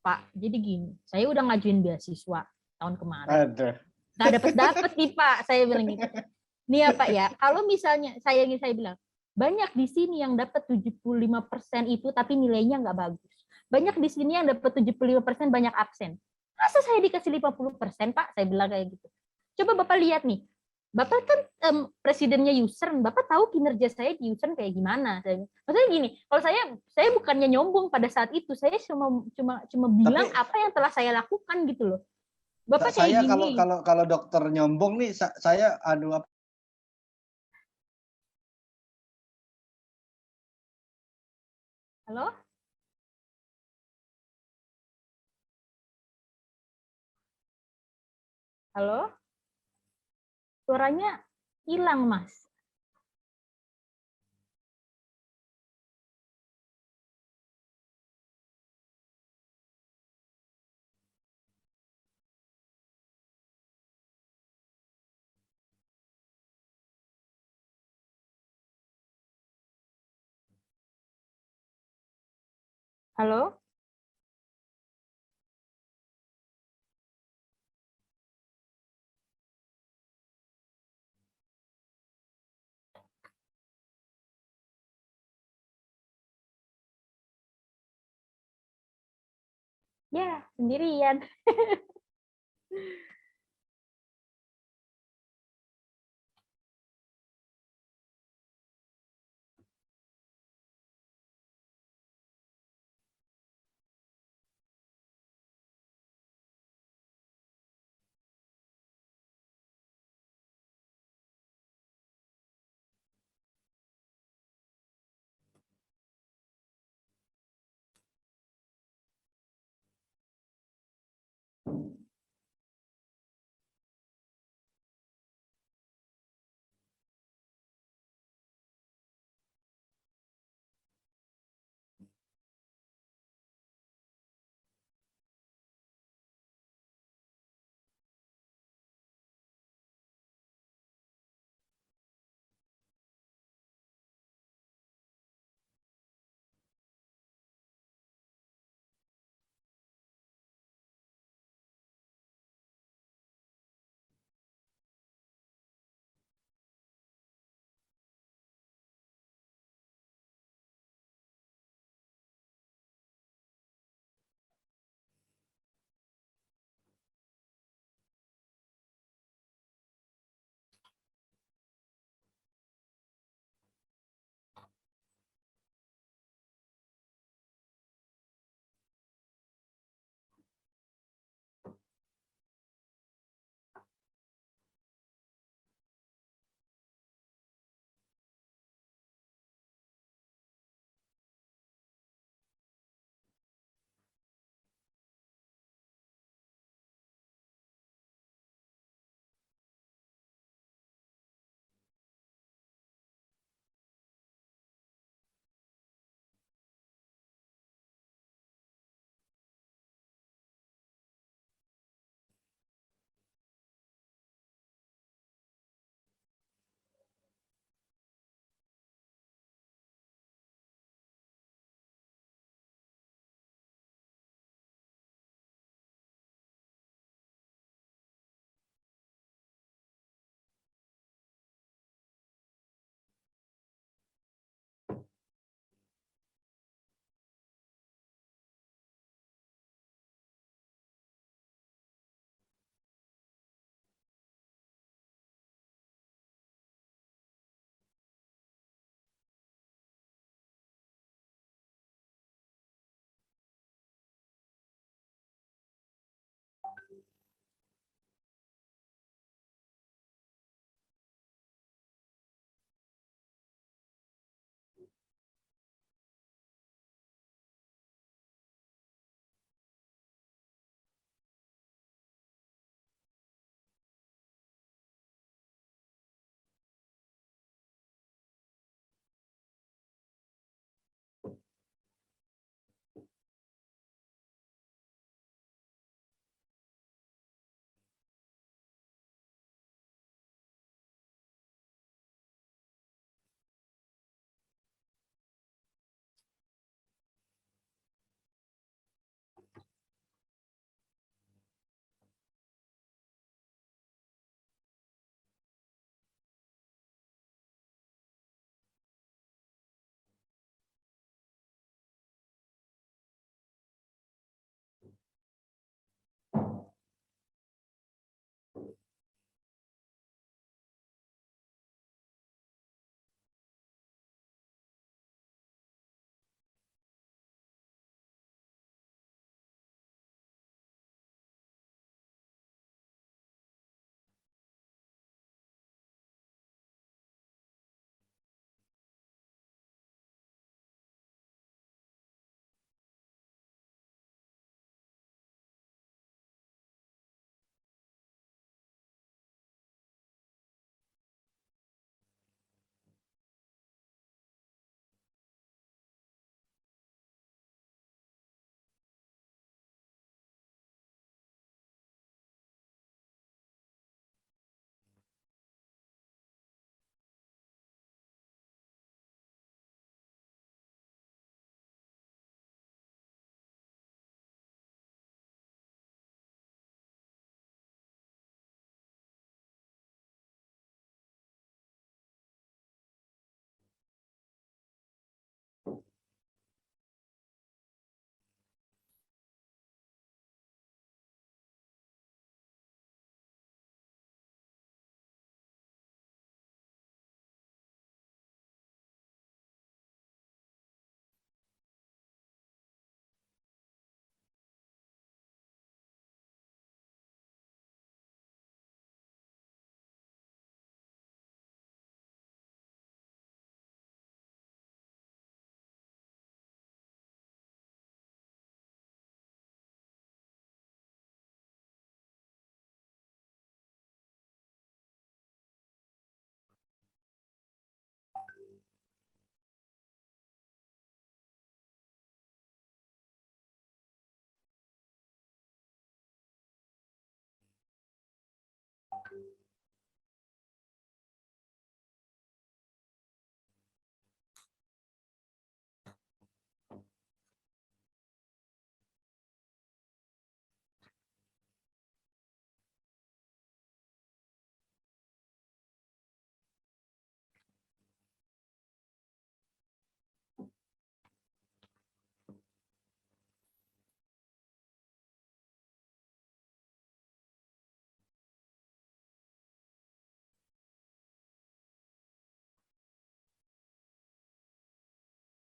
Pak, jadi gini, saya udah ngajuin beasiswa tahun kemarin. Aduh. Nggak dapat nih Pak, saya bilang gitu. Nih ya Pak ya, kalau misalnya saya bilang, banyak di sini yang dapat 75% itu tapi nilainya nggak bagus. Banyak di sini yang dapat 75% banyak absen. Masa saya dikasih 50% Pak? Saya bilang kayak gitu. Coba Bapak lihat nih, Bapak kan presidennya Yusren, Bapak tahu kinerja saya di Yusren kayak gimana? Maksudnya gini, kalau saya bukannya nyombong pada saat itu, saya cuma bilang apa yang telah saya lakukan gitu loh. Bapak kayak Saya gini. kalau dokter nyombong nih, saya anu apa? Halo? Halo? Suaranya hilang, Mas. Halo? Ya, sendirian.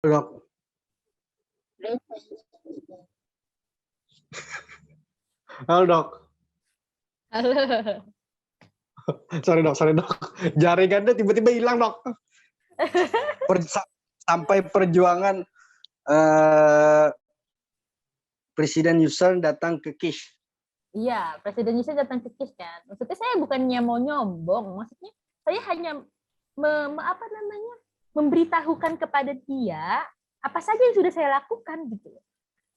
Dok. Halo dok. Halo. Sorry dok. Jaringannya tiba-tiba hilang dok. Sampai perjuangan Presiden Yusril datang ke KIS. Iya, Presiden Yusril datang ke KIS kan. Maksudnya saya bukannya mau nyombong, maksudnya saya hanya memberitahukan kepada dia apa saja yang sudah saya lakukan gitu.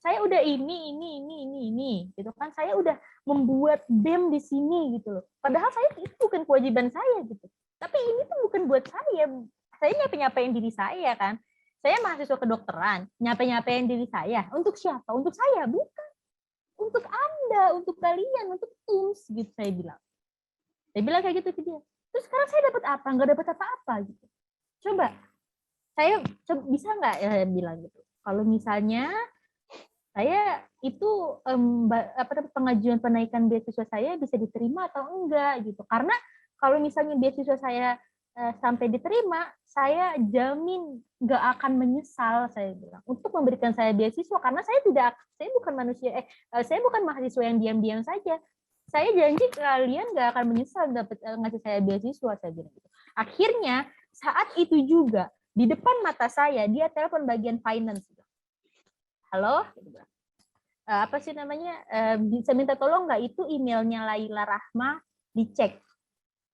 Saya udah ini gitu kan. Saya udah membuat BEM di sini gitu loh. Padahal saya itu bukan kewajiban saya gitu. Tapi ini tuh bukan buat saya. Saya nyapain diri saya kan. Saya mahasiswa kedokteran, nyapain diri saya. Untuk siapa? Untuk saya, bukan. Untuk Anda, untuk kalian, untuk TUMS gitu saya bilang. Saya bilang kayak gitu ke dia. Terus sekarang saya dapat apa? Nggak dapat apa-apa gitu. Coba, saya bisa nggak ya bilang gitu. Kalau misalnya saya itu pengajuan penaikan beasiswa saya bisa diterima atau enggak gitu. Karena kalau misalnya beasiswa saya sampai diterima, saya jamin nggak akan menyesal, saya bilang, untuk memberikan saya beasiswa, karena saya bukan manusia, saya bukan mahasiswa yang diam-diam saja. Saya janji kalian nggak akan menyesal dapat ngasih saya beasiswa, saya bilang gitu. Akhirnya saat itu juga di depan mata saya dia telepon bagian finance. Halo, apa sih namanya? Bisa minta tolong nggak itu emailnya Laila Rahma dicek.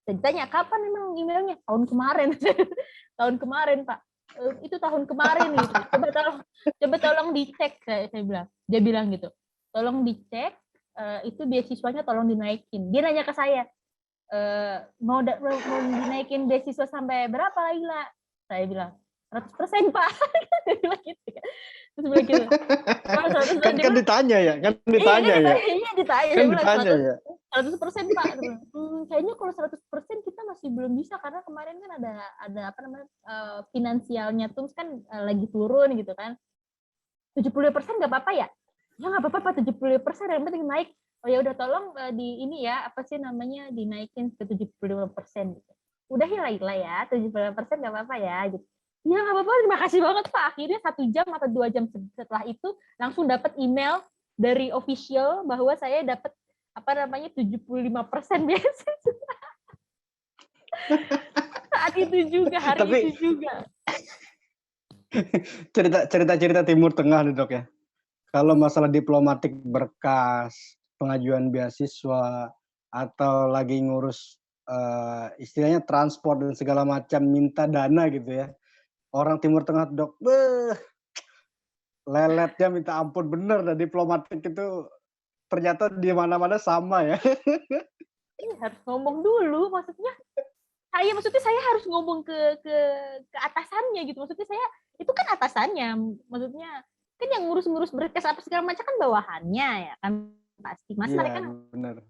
Saya ditanya, kapan memang emailnya? Tahun kemarin. Tahun kemarin, Pak. Itu tahun kemarin gitu. Coba tolong dicek, saya bilang. Dia bilang gitu. Tolong dicek, itu beasiswanya tolong dinaikin. Dia nanya ke saya, mau dinaikin beasiswa sampai berapa, Laila? Saya bilang, 100%, Pak. Dia bilang gitu. Terus bilang gitu. Kan ditanya ya? Kan ditanya ya? Iya, ditanya. Kan ditanya ya? 100% Pak. Kayaknya kalau 100% kita masih belum bisa karena kemarin kan ada apa namanya finansialnya tuh kan lagi turun gitu kan. 70% nggak apa-apa ya? Ya nggak apa-apa Pak, 70% yang penting naik. Oh ya udah tolong di ini ya apa sih namanya dinaikin ke 75% gitu. Udah ya Laila ya 75% nggak apa-apa ya gitu. Ya nggak apa-apa, terima kasih banget Pak. Akhirnya 1 jam atau 2 jam setelah itu langsung dapat email dari official bahwa saya dapat apa namanya 75% beasiswa. Saat itu juga, hari itu juga. Cerita Timur Tengah nih dok ya. Kalau masalah diplomatik berkas, pengajuan beasiswa, atau lagi ngurus istilahnya transport dan segala macam minta dana gitu ya. Orang Timur Tengah dok, leletnya minta ampun bener. Dan diplomatik itu ternyata di mana-mana sama ya. Harus ngomong dulu, maksudnya saya harus ngomong ke atasannya gitu. Maksudnya saya itu kan atasannya, maksudnya kan yang ngurus-ngurus berkas apa segala macam kan bawahannya ya kan pasti. Mas mereka benar.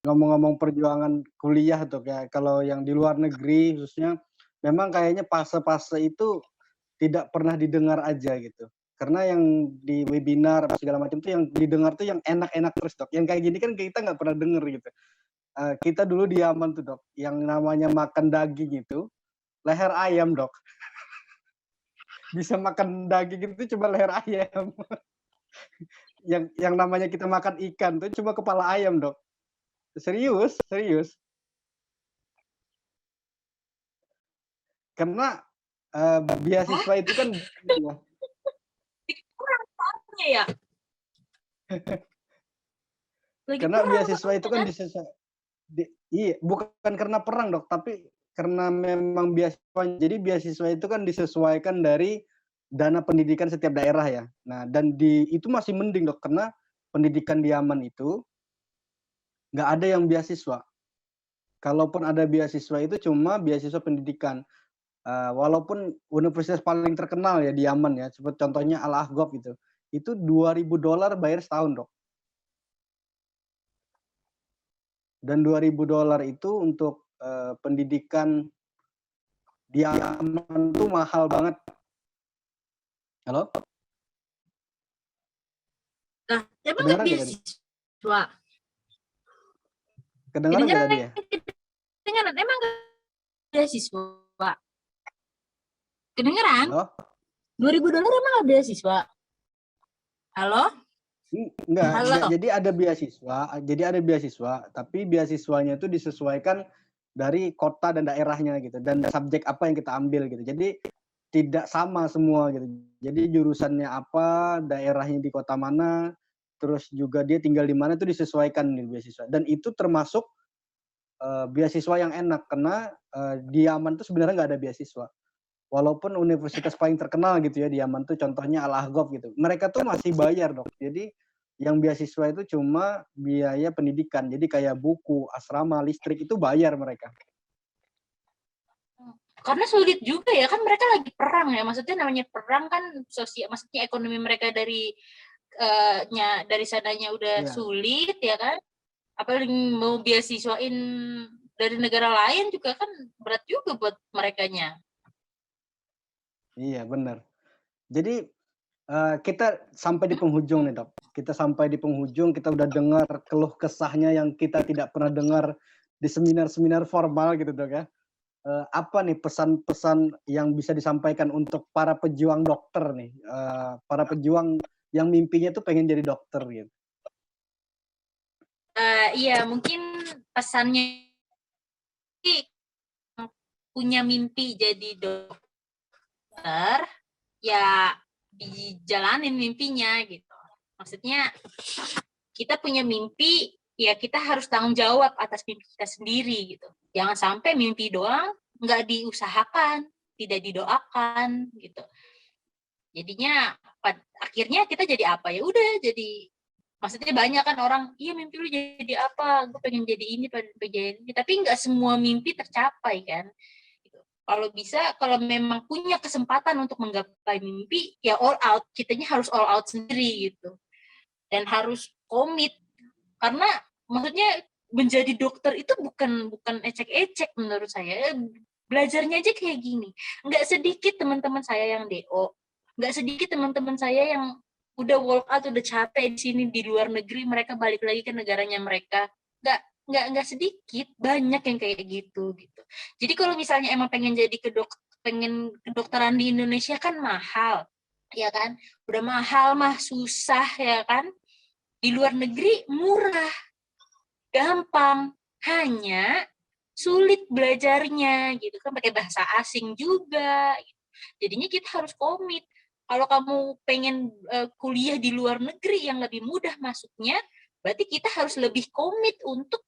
Ngomong-ngomong perjuangan kuliah tuh kayak kalau yang di luar negeri khususnya memang kayaknya fase-fase itu tidak pernah didengar aja gitu. Karena yang di webinar segala macam tuh yang didengar tuh yang enak-enak terus dok. Yang kayak gini kan kita nggak pernah denger gitu. Kita dulu di Yaman tuh dok, yang namanya makan daging itu leher ayam dok. Bisa makan daging itu cuma leher ayam. yang namanya kita makan ikan tuh cuma kepala ayam dok. Serius. Karena beasiswa itu kan ya. Karena beasiswa itu kan bukan karena perang dok, tapi karena memang beasiswa. Jadi beasiswa itu kan disesuaikan dari dana pendidikan setiap daerah ya. Nah dan itu masih mending dok, karena pendidikan di Yaman itu nggak ada yang beasiswa. Kalaupun ada beasiswa itu cuma beasiswa pendidikan. Walaupun universitas paling terkenal ya di Yaman ya, seperti contohnya Al-Ahqaf itu $2.000 bayar setahun dok. Dan $2.000 itu untuk pendidikan di Yaman itu mahal banget. Halo? Nah, emang nggak beasiswa? Kedengaran nggak tadi ya? Kedengaran, emang nggak beasiswa? Kedengeran? Halo? $2.000 emang ada beasiswa? Halo? Enggak, Halo? jadi ada beasiswa, tapi beasiswanya itu disesuaikan dari kota dan daerahnya gitu, dan subjek apa yang kita ambil gitu. Jadi tidak sama semua gitu. Jadi jurusannya apa, daerahnya di kota mana, terus juga dia tinggal di mana itu disesuaikan nih beasiswa. Dan itu termasuk beasiswa yang enak karena di Yaman tuh sebenarnya nggak ada beasiswa. Walaupun universitas paling terkenal gitu ya di Yaman tuh contohnya Al-Ahqaf gitu. Mereka tuh masih bayar, Dok. Jadi yang beasiswa itu cuma biaya pendidikan. Jadi kayak buku, asrama, listrik itu bayar mereka. Karena sulit juga ya, kan mereka lagi perang ya. Maksudnya namanya perang kan sosial, maksudnya ekonomi mereka dari sananya udah Iya. sulit ya kan. Apalagi mau beasiswain dari negara lain juga kan berat juga buat merekanya. Iya, benar. Jadi kita sampai di penghujung nih, Dok. Kita sampai di penghujung, kita udah dengar keluh kesahnya yang kita tidak pernah dengar di seminar-seminar formal gitu, Dok ya. Apa nih pesan-pesan yang bisa disampaikan untuk para pejuang dokter nih, para pejuang yang mimpinya tuh pengen jadi dokter gitu? Iya, mungkin pesannya punya mimpi jadi dokter, ya dijalanin mimpinya gitu. Maksudnya kita punya mimpi, ya kita harus tanggung jawab atas mimpi kita sendiri gitu. Jangan sampai mimpi doang nggak diusahakan, tidak didoakan gitu. Jadinya akhirnya kita jadi apa, ya udah jadi, maksudnya banyak kan orang, iya mimpi lu jadi apa, gue pengen jadi ini, pengen jadi ini, tapi nggak semua mimpi tercapai kan. Kalau bisa, kalau memang punya kesempatan untuk menggapai mimpi, ya all out, kitanya harus all out sendiri gitu. Dan harus komit, karena maksudnya menjadi dokter itu bukan ecek-ecek menurut saya. Belajarnya aja kayak gini. Nggak sedikit teman-teman saya yang DO, nggak sedikit teman-teman saya yang udah walk out, udah capek di sini di luar negeri, mereka balik lagi ke negaranya mereka. Nggak sedikit, banyak yang kayak gitu. Jadi kalau misalnya emang pengen jadi pengen kedokteran di Indonesia kan mahal, ya kan? Udah mahal mah susah ya kan? Di luar negeri murah, gampang, hanya sulit belajarnya gitu kan, pakai bahasa asing juga. Jadinya kita harus komit. Kalau kamu pengen kuliah di luar negeri yang lebih mudah masuknya, berarti kita harus lebih komit untuk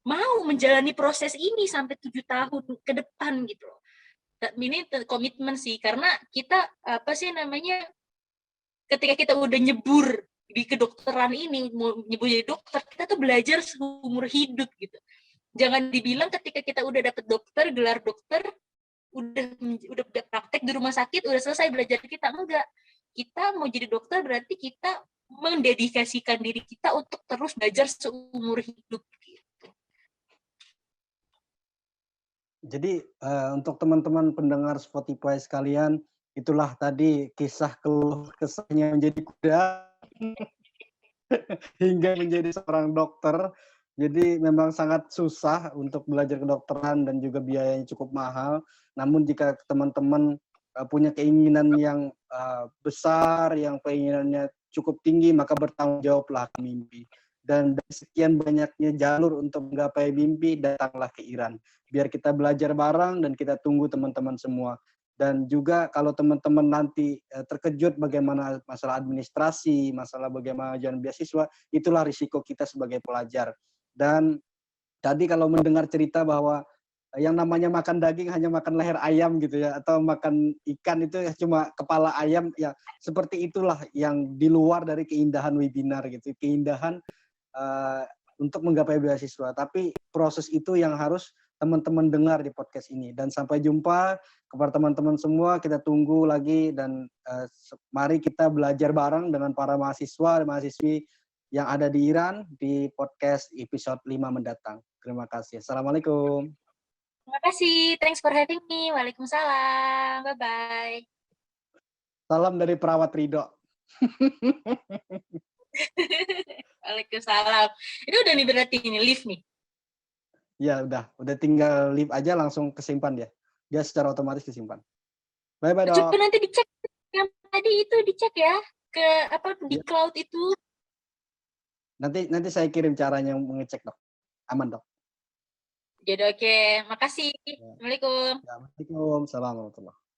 mau menjalani proses ini sampai 7 tahun ke depan gitu loh. Ini komitmen sih, karena kita ketika kita udah nyebur di kedokteran ini, mau nyebur jadi dokter, kita tuh belajar seumur hidup gitu. Jangan dibilang ketika kita udah dapet dokter, gelar dokter, udah praktek di rumah sakit, udah selesai belajar kita. Enggak. Kita mau jadi dokter berarti kita mendedikasikan diri kita untuk terus belajar seumur hidup. Jadi untuk teman-teman pendengar Spotify sekalian, itulah tadi kisah keluh kesahnya menjadi kuda hingga menjadi seorang dokter. Jadi memang sangat susah untuk belajar kedokteran dan juga biayanya cukup mahal. Namun jika teman-teman punya keinginan yang besar, yang keinginannya cukup tinggi, maka bertanggung jawablah ke mimpi. Dan dari sekian banyaknya jalur untuk menggapai mimpi, datanglah ke Iran. Biar kita belajar bareng dan kita tunggu teman-teman semua. Dan juga kalau teman-teman nanti terkejut bagaimana masalah administrasi, masalah bagaimana jalan beasiswa, itulah risiko kita sebagai pelajar. Dan tadi kalau mendengar cerita bahwa yang namanya makan daging hanya makan leher ayam gitu ya, atau makan ikan itu cuma kepala ayam, ya seperti itulah yang di luar dari keindahan webinar gitu, keindahan untuk menggapai beasiswa. Tapi proses itu yang harus teman-teman dengar di podcast ini. Dan sampai jumpa kepada teman-teman semua, kita tunggu lagi dan mari kita belajar bareng dengan para mahasiswa dan mahasiswi yang ada di Iran di podcast episode 5 mendatang. Terima kasih. Assalamualaikum. Terima kasih. Thanks for having me. Waalaikumsalam. Bye-bye. Salam dari perawat Ridho. Waalaikumsalam. Ini udah nih berarti ini live nih. Ya udah tinggal live aja langsung kesimpan ya. dia secara otomatis kesimpan. Bye-bye, Dok. Coba nanti dicek yang tadi itu dicek ya ke apa di Iya. cloud itu. Nanti saya kirim caranya mengecek, Dok. Aman, Dok. Jadi oke, makasih. Assalamualaikum. Assalamualaikum. Salam warahmatullahi